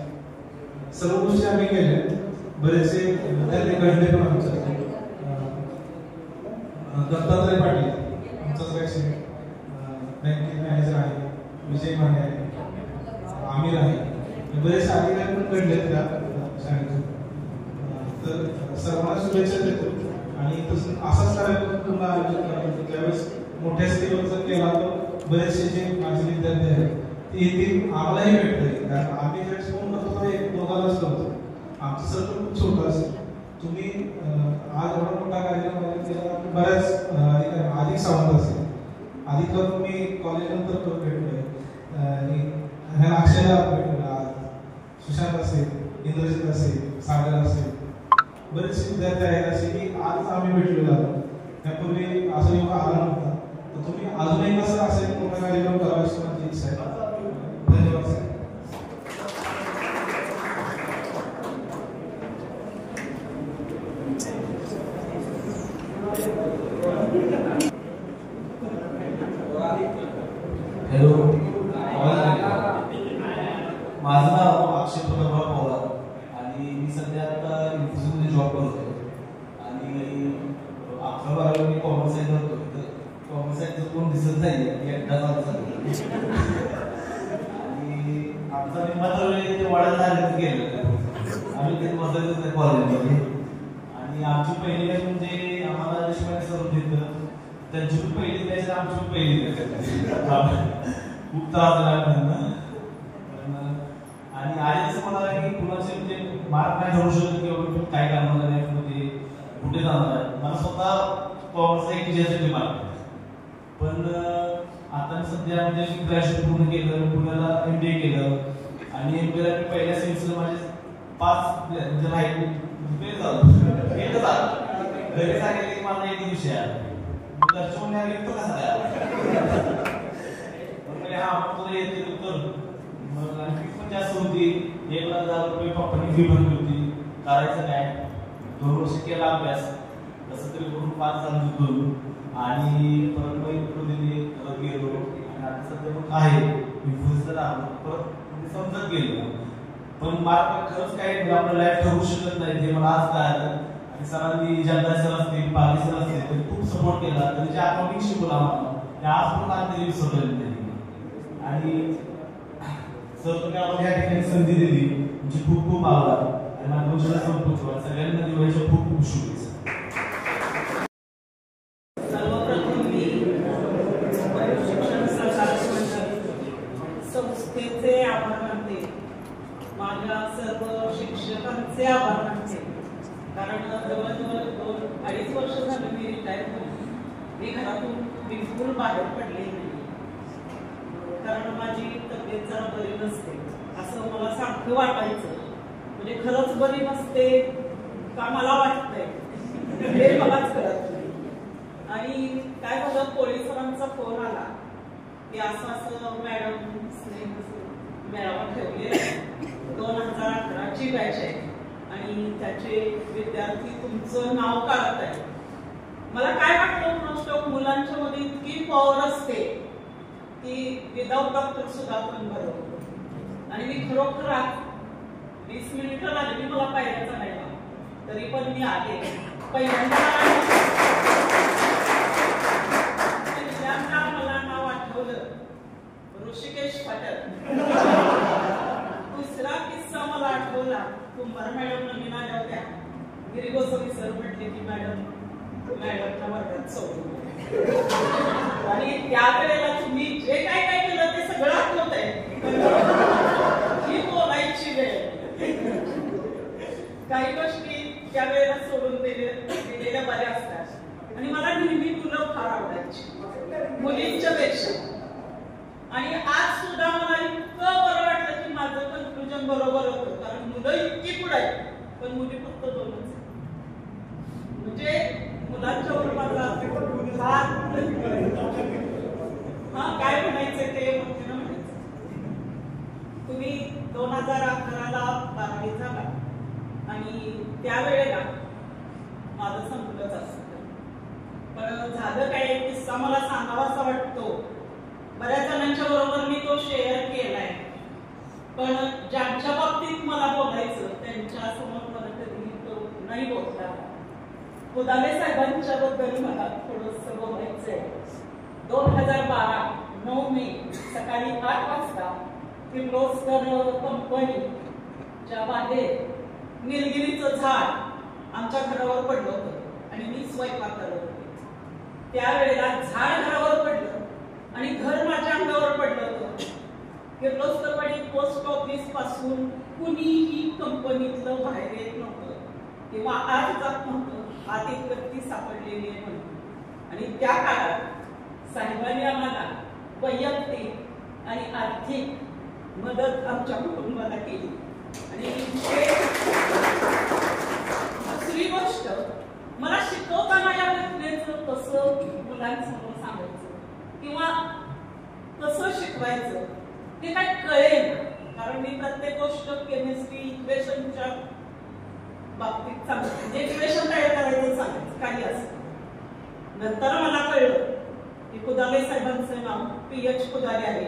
सर्व गोष्टी आम्ही केल्या. बरेचसे विद्यार्थी घडले पण आमच्या. दत्तात्रय पाटील आमचाच बॅचमेट, बँकेत मॅनेजर आहे, विजय माने आहे, आमिर आहे, बरेचसे अधिकारी पण घडले त्या शाळेतून. तर सर्वांना शुभेच्छा देतो आणि तसं असाच कार्यक्रम पुन्हा त्यावेळेस मोठ्या स्टेजवर जर केला तर बरेचसे जे माझे विद्यार्थी आहेत ते येतील, आम्हालाही भेटतंय. कारण आम्ही ज्यावेळेस फोन करतो एक दोघांनाच करतो, आमचं सर्कल खूप छोटं असेल. तुम्ही आज एवढा मोठा कार्यक्रम केला, बऱ्याच अधिक सावंत असेल, अधिक करून मी कॉलेजनंतर भेटलोय. ह्या अक्षयला भेटलो, सुशांत असेल, इंद्रजित असेल, सागर असेल, बरेचसे विद्यार्थी आहेत असे की आज आम्ही भेटलेलो आहोत. त्यापूर्वी असं योग आला नव्हता. तर तुम्ही अजूनही कसं असेल मोठा कार्यक्रम करावा अशी माझी इच्छा आहे. धन्यवाद सर. हॅलो, माझं नाव अक्षय प्रतापराव पवार आणि मी सध्या आता इन्फोसिसमध्ये जॉब करतोय आणि 11-12 मी कॉमर्स साईड करतोय. तर कॉमर्स साईडचं कोण दिसत नाही एकदाच आमचा आणि आमचा निम्माचा ते वाढत झालं गेलं. आम्ही ते बसायचंच नाही कॉलेजमध्ये. आणि आमची पहिली बॅच म्हणजे आम्हाला देशपांडे सर होते, त्यांची पण पहिली बॅच आमची पण पहिली बॅच. खूप त्रास झाला त्यांना. आणि आज असं मला की कुणाचे म्हणजे मार्क नाही ठरवू शकत की काय करणार आहे मध्ये कुठे जाणार आहे. मला स्वतः कॉमर्सचा एक विषयासाठी मार्क, पण आता मी सध्या म्हणजे ग्रॅज्युएट पूर्ण केलं, पुण्याला MBA केलं आणि MBA मी पहिल्या सेमिस्टरला माझे 5 म्हणजे राहिले फेल झालो. एकच आलं. घरी सांगितलं की मला एक विषय आला. घरच्या म्हणून लिहितो कसा काय हा तुला येते तर मग फी पण जास्त होती. 1,00,000 रुपये पप्पांनी फी भरली होती. करायचं काय, 2 वर्ष केला अभ्यास कसं तरी करून 5 झालं करून आणि परत मग इंटरव्ह्यू दिली, परत गेलो आणि आता सध्या मग आहे इन्फ्लुएन्सर आलो, परत समजत गेलो. पण मार्क खरंच काही आपलं लाईफ ठरवू शकत नाही ते मला आज कळालं. आणि सरांनी जनता सर असतील, पाली सर असतील त्यांनी खूप सपोर्ट केला. त्यांनी जे अकाउंटिंग शिकवलं आम्हाला ते आज पण आम्ही विसरलेलं नाही. आणि सर तुम्ही आम्हाला या ठिकाणी संधी दिली तुमची खूप खूप आभार. आणि माझ्या गोष्टीला संपूर्ण सगळ्यांना दिवाळीच्या खूप खूप शुभेच्छा. सर्वप्रथम मी शिक्षण सहकारी संस्थेचे आभार मानते, माझ्या सर्व शिक्षकांचे आभार मानते. कारण जवळजवळ 2-2.5 वर्ष झाले मी रिटायर झाले. मी घरातून बिलकुल बाहेर पडले नाही, कारण माझी तब्येत जरा बरी नसते असं मला सारखं वाटायचं. म्हणजे खरंच बरी नसते का मला वाटतंय हे मलाच कळत नाही. आणि काय झालं, पोलिसांचा फोन आला की असं असं मॅडम मेळावा ठेवले 2011ची बॅच आहे आणि त्याचे विद्यार्थी तुमचं नाव काढत आहे. मला काय वाटतं, मुलांच्या मध्ये इतकी पॉवर असते की विदाऊट डॉक्टर सुद्धा आपण बरोबर. आणि मी खरोखर 20 मिनिटं लागली मला पायऱ्या चढायला, तरी पण मी आले. पहिल्यांदा मला नाव आठवलं ऋषिकेश पाटील. गिरी गोस्वामी सर म्हटले की मॅडमच्या वर्गात सोडून आणि त्यावेळेला तुम्ही जे काय काय केलं ते सगळं आठवत आहे ही बोलायची वेळ. काही गोष्टी त्या वेळेला सोडून दिलेल्या बऱ्या असतात आणि मला नेहमी मुलं फार आवडायची मुलींच्या पेक्षा. आणि आज सुद्धा मला इतकं बरं वाटलं की माझं कन्क्लुजन बरोबर होतं, कारण मुलं इतकी पुढे आहेत पण मुली फक्त 2च. म्हणजे मुलांच्या वर माझा काय म्हणायचं ते मोठीनं म्हणायचं. तुम्ही 2011ला 12वी झाला आणि त्यावेळेला माझं संपलंच असतं. पण झालं काय किस्सा मला सांगावासा वाटतो. बऱ्याच जणांच्या बरोबर मी तो शेअर केलाय, पण ज्यांच्या बाबतीत मला बोलायचं त्यांच्या समोर मला कधी तो नाही बोलता. खुदाले साहेबांच्या बद्दल मला थोडंसं बोलायचंय. 2012 9 मे सकाळी 8 वाजता किर्लोस्कर कंपनीच्या बाहेर निलगिरीचं झाड आमच्या घरावर पडलं होतं आणि मी स्वयंपाक करत होते. त्यावेळेला झाड घरावर पडलं आणि घर माझ्या अंगावर पडलं होतं. किर्लोस्कर पोस्ट ऑफिस पासून कुणीही कंपनीतलं बाहेर येत नव्हतं किंवा आत जात नव्हतं. आत एक व्यक्ती सापडलेली आहे म्हणून. आणि त्या काळात साहेबांनी आम्हाला वैयक्तिक आणि आर्थिक मदत आमच्या कुटुंबाला केली. आणि दुसरी गोष्ट, मला शिकवताना या घटनेचं कसं मुलांसमोर सांगायचं किंवा कसं शिकवायचं ते काय कळेल. कारण मी प्रत्येक गोष्ट केमिस्ट्री इक्वेशनच्या बाबतीत सांगते, इक्वेशन तयार करायचं सांगायचं काही असं. नंतर मला कळलं की खुदाले साहेबांचं नाव PH खुदाले आहे.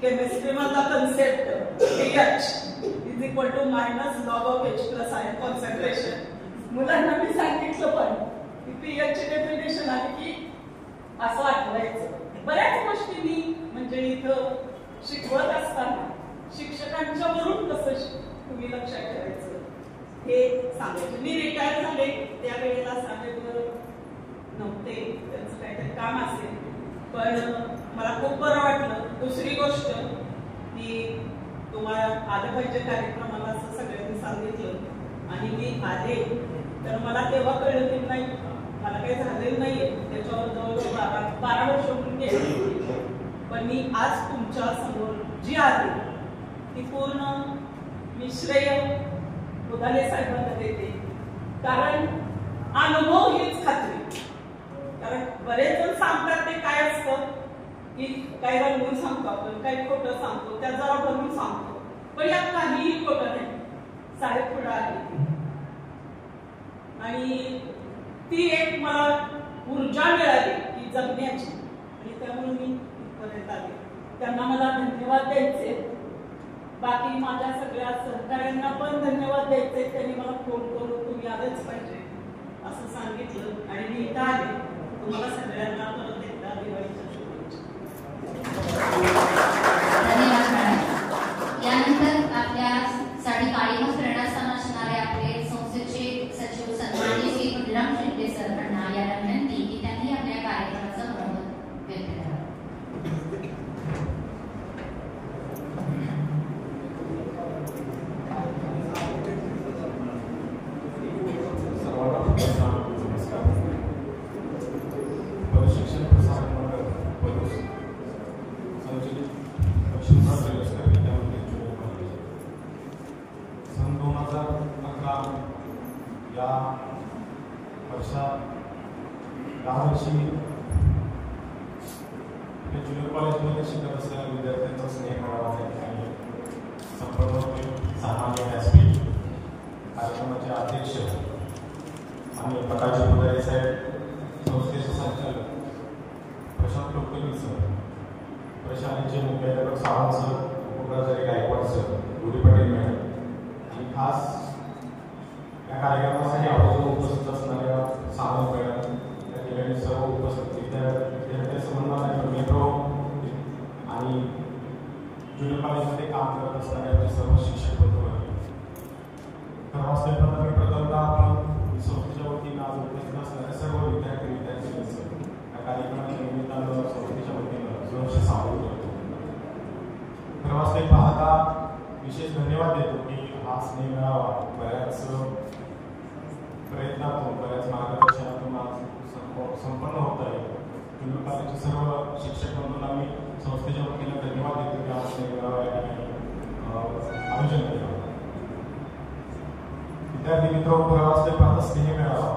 केमिस्ट्री मधला concept PH is equal to minus log of H plus ion concentration. मुलांना मी सांगितलं पण की PH ची डेफिनेशन आहे की असं आठवायचं. बऱ्याच गोष्टी मी म्हणजे इथं शिकवत असताना शिक्षकांच्या वरून कसं तुम्ही लक्षात ठेवायचं हे सांगायचं. मी रिटायर झाले त्यावेळेला साहेब नव्हते, त्यांचं काहीतरी काम असेल, पण मला खूप बरं वाटलं. दुसरी गोष्ट की तुम्हाला आलं पाहिजे कार्यक्रमाला असं सगळ्यांनी सांगितलं आणि मी आले तर मला तेव्हा कळलं की नाही मला काही झालेलं नाहीये. त्याच्यावर जवळजवळ 12 वर्ष होऊन गेली. पण मी आज तुमच्या समोर जी आली ती पूर्ण मी श्रेय खुदाले साहेबांना देते. कारण अनुभव हीच खात्री. कारण बरेच जण सांगतात ते काय असतं की काही रंगून सांगतो आपण, काही खोटं सांगतो, त्या जरा भरून सांगतो, पण यात काहीही खोटं नाही. साहेब पुढे आली आणि ती एक मला ऊर्जा मिळाली की जगण्याची आणि त्यामुळे मी इथपर्यंत आले. त्यांना मला धन्यवाद द्यायचे. बाकी माझ्या सगळ्या सहकाऱ्यांना पण धन्यवाद द्यायचे. त्यांनी मला फोन करून तुम्ही आलेच पाहिजे असं सांगितलं आणि मी इथं आले. तुम्हाला सगळ्यांना परत एकदा दिवाळीच्या शुभेच्छा. धन्यवाद मॅडम. यानंतर आपल्यासाठी काळीमा प्रेरणास्थान असणारे आपले संस्थेचे सचिव सन्माननीय श्री बलराम शिंदे सरांना या विनंती की त्यांनी आपल्या कार्यक्रमाचं मनोगत व्यक्त करावं. या वर्षात 10 वर्षी ज्युनियर कॉलेजमध्ये शिकत असलेल्या विद्यार्थ्यांचा स्नेह मेळावा आणि संपर्क सामान्य व्यासपीठ कार्यक्रमाचे अध्यक्ष आणि प्रकाश पुजारी साहेब, संस्थेचे संचालक प्रशांत लोकनी सर, प्रशालेचे मुख्याध्यापक सावंत सर, उपप्राचार्य गायकवाड सर, गुडी पटेल मॅडम आणि खास या कार्यक्रमासाठी आवर्जून उपस्थित असणाऱ्या सावंत मॅडम, या ठिकाणी सर्व उपस्थित विद्यार्थी संबंधात मेट्रो आणि ज्युनियर कॉलेजमध्ये काम करत असणारे सर्व शिक्षक बंधू. सर्वांना मी प्रथमतः आपण संस्थेच्या वतीनं आज उपस्थित असणाऱ्या सर्व विद्यार्थ्यांचं या कार्यक्रमाच्या निमित्तानं संस्थेच्या वतीनं सहर्ष स्वागत करतो. सर्वांना पाहता विशेष धन्यवाद देतो की हा स्नेह मेळावा बऱ्याच प्रयत्नातून बऱ्याच मार्गदर्शनातून आज संपन्न होत आहे. जुन्नर कॉलेजचे सर्व शिक्षक बंधूंना मी संस्थेच्या वतीनं धन्यवाद देतो की हा स्नेह मेळावा या ठिकाणी आयोजन केलं. विद्यार्थी मित्र प्रवास पाहता स्नेह मेळावा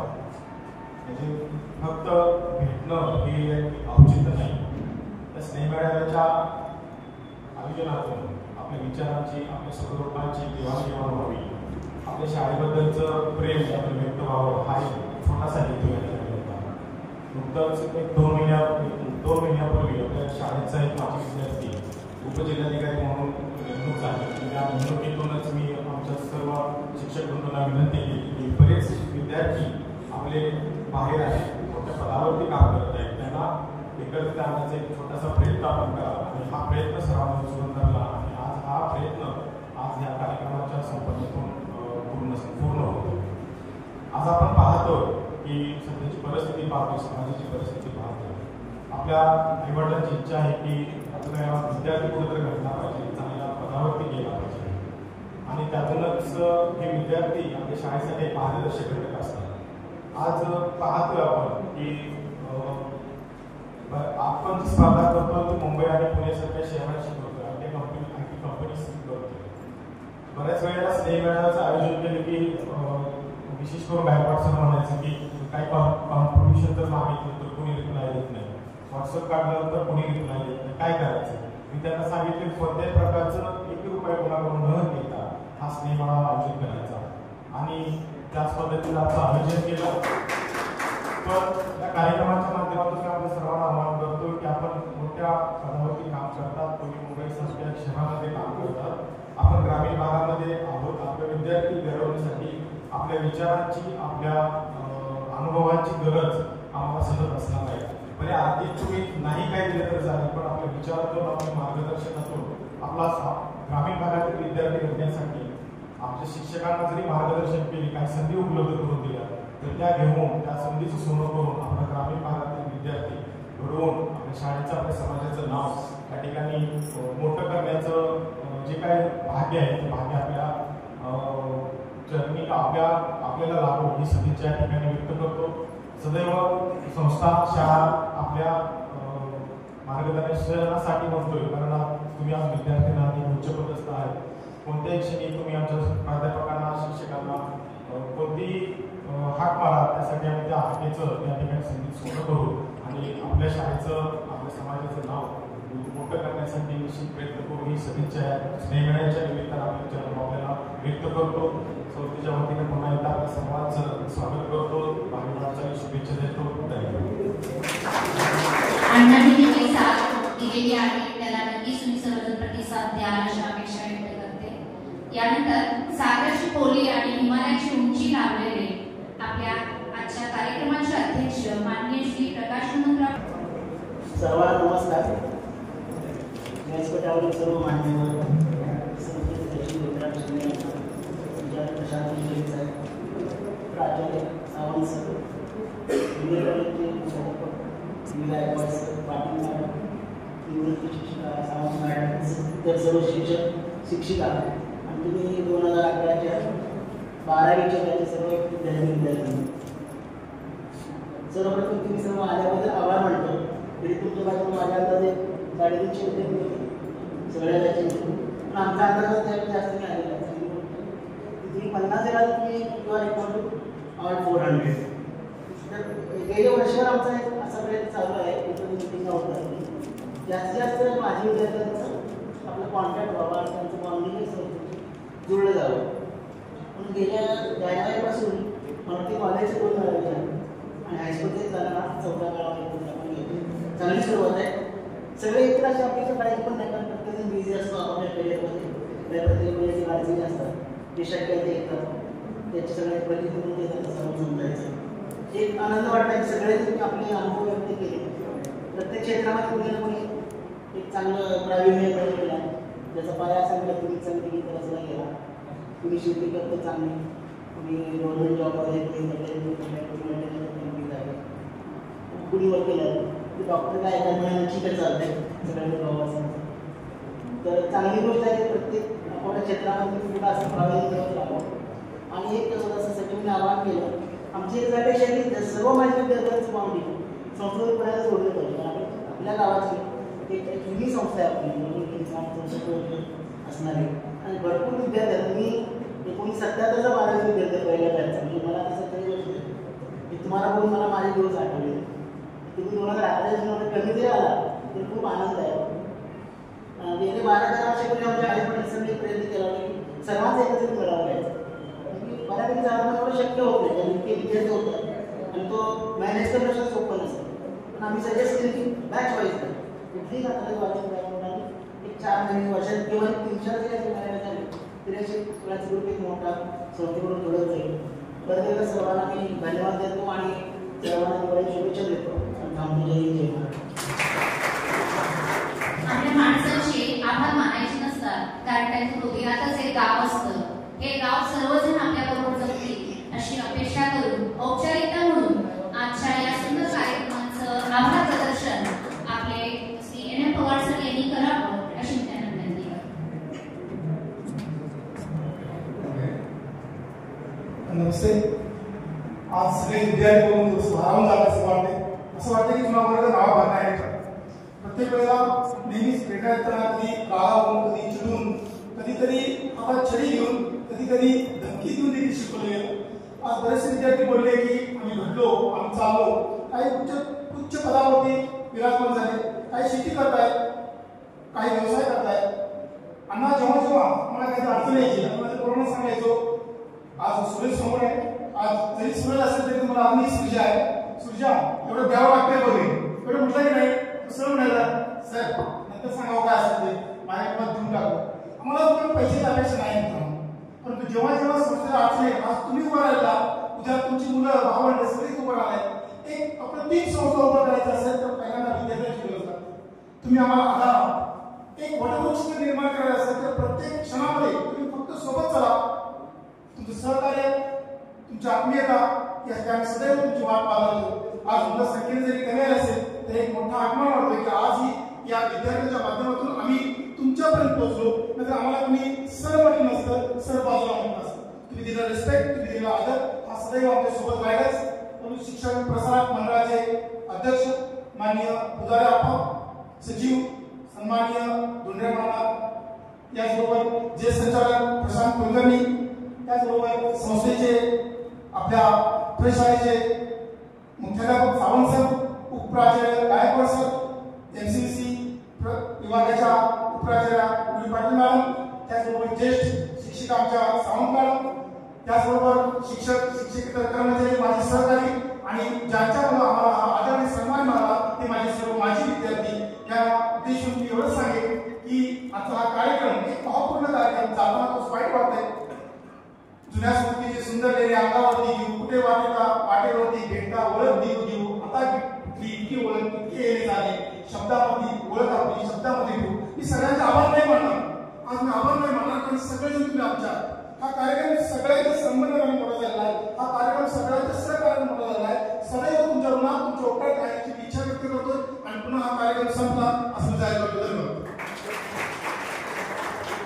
म्हणजे फक्त भेटणं हे औचित्य नाही. त्या स्नेह मेळाव्याच्या आयोजनातून आपल्या विचारांची आपल्या सदरूपांची देवाणघेवाण व्हावी, आपल्या शाळेबद्दलचं प्रेम आपण व्यक्त व्हावं हा एक छोटासा हेतू या ठिकाणी होता. नुकतंच एक 2 महिन्यापूर्वी आपल्या शाळेचा एक माजी विद्यार्थी उपजिल्हाधिकारी म्हणून नेमणूक झाली. त्या नेमणुकीतूनच मी आमच्या सर्व शिक्षक बंधूंना विनंती केली की बरेच विद्यार्थी आपले बाहेर आहेत, मोठ्या पदावरती काम करत आहेत, त्यांना एकत्रित आणण्याचा एक छोटासा प्रयत्न आपण करावा आणि हा प्रयत्न सर्वांना सुरू धरला आणि आज हा प्रयत्न आज या कार्यक्रमाच्या संपन्नतेतून पूर्ण होतो. आज आपण पाहतो की सध्याची परिस्थिती पाहतो, समाजाची परिस्थिती पाहतो. आपल्या आईवडिलांची इच्छा आहे की आपल्या विद्यार्थी कुठेतरी घडला पाहिजे, चांगल्या पदावरती गेला पाहिजे आणि त्यातूनच हे विद्यार्थी आपल्या शाळेसाठी मार्गदर्शक घटक असतात. आज पाहतोय आपण की आपण स्पर्धा करतो की मुंबई आणि पुण्यासारख्या शहरात शिकवतोय, आय टी कंपनी शिकवतोय. बऱ्याच वेळेला स्नेह मेळाव्याचं आयोजन केलं की विशेष करून गायकवाड सर म्हणायचं की काही कॉम्पिटिशन जर मागितलं तर कोणी रिप्लाय देत नाही, व्हॉट्सअप काढलं तर कोणी रिप्लाय देत नाही, काय करायचं. मी त्यांना सांगितलं कोणत्याही प्रकारचं 1 रुपया कोणाकडून न घेता हा स्नेह मेळावा आयोजित करायचा आणि त्याच पद्धतीनं आमचं आयोजन केलं. पण या कार्यक्रमाच्या माध्यमातून आपण सर्वांना आवाहन करतो की आपण मोठ्या पदावरती काम करतात, कोणी मुंबईसारख्या शहरामध्ये काम करतात, आपण ग्रामीण भागामध्ये आहोत. आपले विद्यार्थी घडवण्यासाठी आपल्या विचारांची आपल्या अनुभवाची गरज आम्हाला सतत असणार आहे. म्हणजे आर्थिक तुम्ही नाही काय दिलं तर चालेल, पण आपल्या विचारातून आपल्या मार्गदर्शनातून आपला ग्रामीण भागातील विद्यार्थी घडण्यासाठी आमच्या शिक्षकांना जरी मार्गदर्शन केले, काही संधी उपलब्ध करून दिल्या तर त्या घेऊन त्या संधीचं सोनं करून आपल्या ग्रामीण भागातील विद्यार्थी घडवून आपल्या शाळेचं आपल्या समाजाचं नाव या ठिकाणी मोठं करण्याचं जे काही भाग्य आहे ते भाग्य आपल्या चरणी आपल्याला लाभो ही सदिच्छा या ठिकाणी व्यक्त करतो. सदैव संस्था शाळा आपल्या मार्गदर्शनासाठी म्हणतोय, कारण तुम्ही आज विद्यार्थ्यांना उच्चपदस्थ आहेत. कोणत्याही क्षणी तुम्ही आमच्या प्राध्यापकांना शिक्षकांना कोणती हाक मारा, त्यासाठी आम्ही त्या हाकेचं त्या ठिकाणी संधी सोनं करू आणि आपल्या शाळेचं आपल्या समाजाचं नाव मोठं करण्यासाठी निश्चित प्रयत्न करू ही सदिच्छा स्नेह मेळाव्याच्या निमित्तानं आपल्याला व्यक्त करतो. संस्थेच्या वतीने पुन्हा एकदा आपल्या सर्वांचं स्वागत करतो, भाविकांच्या शुभेच्छा देतो. अण्णांनी देखील साथ दिलेली आहे, त्याला नक्कीच तुम्ही सर्वजण प्रतिसाद द्याल अशा अपेक्षा व्यक्त करते. यानंतर सागरची पोली आणि हिमालयाची उंची लाभलेले आपल्या आजच्या कार्यक्रमाचे अध्यक्ष माननीय श्री प्रकाश हनुमंतराव. सर्वांना नमस्कार. व्यासपीठावरील सर्व मान्यवर, प्राचार्य Sawant sir, Gaikwad sir, Patil madam, निवृत्त शिक्षिका सावंत मॅडम, तर सर्व शिक्षिका आणि तुम्ही 2011च्या 12वीच्या त्याचे सर्व विद्यार्थी. सर्वप्रथम तुम्ही सर्व आल्याबद्दल आभार मानतो. तरी तुमच्यापासून माझ्या अंदाजे 350 विद्यार्थी होते सगळ्या त्याचे, पण आमचा अंदाज त्यावेळी जास्त नाही आलेला आहे. तुम्ही 50,000 तुम्ही किंवा ऑल 400. तर गेल्या वर्षभर आमचा एक असा प्रयत्न चालू आहे, मिटिंग होतात जास्तीत जास्त माझी विद्यार्थ्यांचं आपलं कॉन्टॅक्ट व्हावा, त्यांचं बॉन्डिंग जुळलं जावं. म्हणून गेल्या जानेवारीपासून मला ते कॉलेजचे 2 मिळाले आणि हायस्कूलचे जाताना 14 गावामध्ये आपण घेतो. चांगली सुरुवात आहे. सगळे इतर अशा अपेक्षा करायची पण नाही, कारण प्रत्येकजण बिझी असतो आपापल्या करिअरमध्ये, प्रत्येक अडचणी असतात, जे शक्य आहे ते येतात, त्याचे सगळे प्रतिनिधी देतात असं समजायचं. एक आनंद वाटला की सगळे तुम्ही आपले अनुभव व्यक्त केले. प्रत्येक क्षेत्रामध्ये कुणी ना कुणी एक चांगलं प्रावीण्य केलं आहे, ज्याचा पाया सांगितला तुम्ही चांगली रचना केला. तुम्ही शेती करतो चांगली, कुणी गव्हर्नमेंट जॉबमध्ये कुणी वर्क केलं डॉक्टर काय एखाद्या ठीक चालत आहे सगळ्यांनी गावाचं. तर चांगली गोष्ट आहे प्रत्येक आपल्या क्षेत्रामध्ये कुठं असं प्रावीण्य देत राहावं. आणि एक असं सचिवने आवाहन केलं आमची एक अपेक्षा की सर्व माझ्या विद्यार्थ्यांचं बाउंडी संस्कृतपणाला जोडलं पाहिजे. आपल्या गावाची एक जुनी संस्था आहे आपली असणारी आणि भरपूर विद्यार्थी आहेत. मी 1977चा 12वी विद्यार्थी पहिल्या बॅचचा म्हणजे मला असं काही गोष्ट की तुम्हाला बोलून मला माझे दिवस आठवले. तुम्ही 2011 कमी जरी आला तरी खूप आनंद आहे. गेले 12-13 वर्षापूर्वी आमच्या आईवडिलांनी प्रयत्न केला की सर्वांच एकत्रित मिळावं जायचं. बऱ्यापैकी जाणं एवढं शक्य होत नाही कारण इतके विद्यार्थी होतात आणि तो मॅनेज करणं सुद्धा सोपं नसतं. पण आम्ही सजेस्ट केलं की बॅच वाईज कुठलीही आता वाचून एक 4 महिने वर्षात किंवा 3-4 जरी महिन्यात झाले तरी असे सगळ्याच ग्रुप एक मोठा संस्थेकडून जोडत जाईल. परत एकदा सर्वांना मी धन्यवाद देतो आणि सर्वांना दिवाळी शुभेच्छा देतो. आपल्या माणसांचे आभार मानायचे नसतात कारण त्यांच्या हृदयातच एक गाव असतं. हे गाव सर्वजण आपल्याबरोबर जगतील अशी अपेक्षा करून औपचारिकता म्हणून आजच्या या सुंदर कार्यक्रमाचं आभार प्रदर्शन आपले श्री NM पवार सर यांनी करावं अशी त्यांना विनंती करतो. नमस्ते. आज सगळे विद्यार्थी बघून समारंभ झाला असं वाटते. असं वाटतं की तुम्हाला बरोबर नाव भरणार आहे. प्रत्येक वेळेला नेहमीच भेटण्यात येताना कधी रागावून कधी चिडून कधीतरी आता छडी घेऊन कधी धमकी देऊन देखील शिकवले गेलं. आज बरेचसे विद्यार्थी बोलले की आम्ही घडलो आम्ही चाललो. काही उच्च पदावरती विराजमान झाले. काही शेती करतायत काही व्यवसाय करतायत. अण्णा जेव्हा आम्हाला काही अडचण यायची आम्हाला कोरोना सांगायचो. आज सुरेश समोर आहे. आज जरी सुरेश असेल तरी तुम्हाला आम्ही सुरजा आहे. सुरजा एवढं द्यावं लागतंय बघे एवढं म्हटलं की नाही सरळ म्हणायला सर नंतर सांगावं काय असेल ते माझ्याकडे देऊन टाकतो. आम्हाला तुम्हाला पैशाची अपेक्षा नाही परंतु जेव्हा संस्थेला अडचण आहे आज तुम्ही उभा राहिला उद्या तुमची मुलं भावंड सगळीच उभं राहिलाय. एक आपलं 3 संस्था उभं करायचं असेल तर पहिल्यांदा विद्यार्थ्यांची व्यवस्था तुम्ही आम्हाला आधार आहात. एक वटवृक्ष निर्माण करायचं असेल तर प्रत्येक क्षणामध्ये तुम्ही फक्त सोबत चला. तुमचं सहकार्य तुमची आत्मीयता यासाठी आम्ही सदैव तुमची वाट पाहतो. आज मुलं संख्येने जरी कमी आले असेल तर एक मोठा अभिमान वाटतो की आजही या विद्यार्थ्यांच्या माध्यमातून आम्ही तुमच्यापर्यंत पोहोचलो. नंतर आम्हाला तुम्ही सर म्हटलं नसतं सर बाजूला म्हटलं असतं. तुम्ही दिला रिस्पेक्ट तुम्ही दिला आदर हा सदैव आमच्या सोबत राहिलाच. म्हणून शिक्षण प्रसारक मंडळाचे अध्यक्ष माननीय उदारे आप्पा सचिव सन्माननीय धोंडरे मामा याचबरोबर जे संचालक प्रशांत कुलकर्णी त्याचबरोबर संस्थेचे आपल्या प्रशालेचे मुख्याध्यापक सावंत सर उपप्राचार्य गायकवाड सर MCC विभागाच्या उपप्राचार्य पाटील मॅडम त्याचबरोबर ज्येष्ठ शिक्षिका आमच्या सावंत मॅडम त्याचबरोबर शिक्षकेतर कर्मचारी माझे सहकारी आणि ज्यांच्यामुळे आम्हाला हा आदर आणि सन्मान मिळाला ते माझे सर्व माजी विद्यार्थी. या उद्देशून मी एवढं सांगेन की आजचा हा कार्यक्रम एक भावपूर्ण कार्यक्रम जाताना तो वाईट वाटतंय. जुन्या स्मृतीचे सुंदर लेणे अंगावरती घेऊ कुठे वाटेवरती भेटता ओळख देऊ आता कुठली इतकी ओळख इतकी येणे झाले शब्दामध्ये ओळख आपली शब्दामध्ये घेऊ. मी सगळ्यांचा आभार नाही मानणार. आज मी आभार नाही मानणार कारण सगळेजण तुम्ही आमच्या हा कार्यक्रम सगळ्यांच्या संबंधाने मोठा झालेला आहे. हा कार्यक्रम सगळ्यांच्या सहकार्याने मोठा झालेला आहे. सदैव तुमच्या ऋणात तुमच्या उपकार राहण्याची इच्छा व्यक्त करतो आणि पुन्हा हा कार्यक्रम संपला असं जाहीर करतो.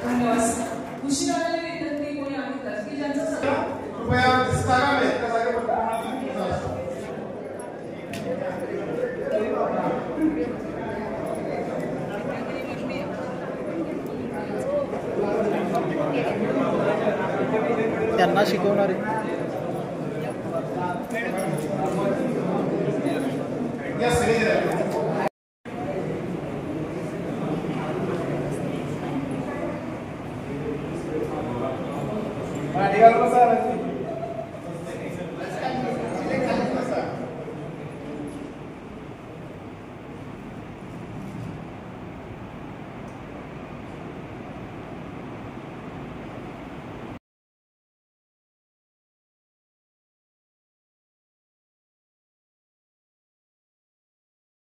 धन्यवाद. उशीर आलेले विद्यार्थी कोणी आहेत की ज्यांचं सगळं कृपया जागा मिळेल त्या जागेवर त्यांना शिकवणारे निघाल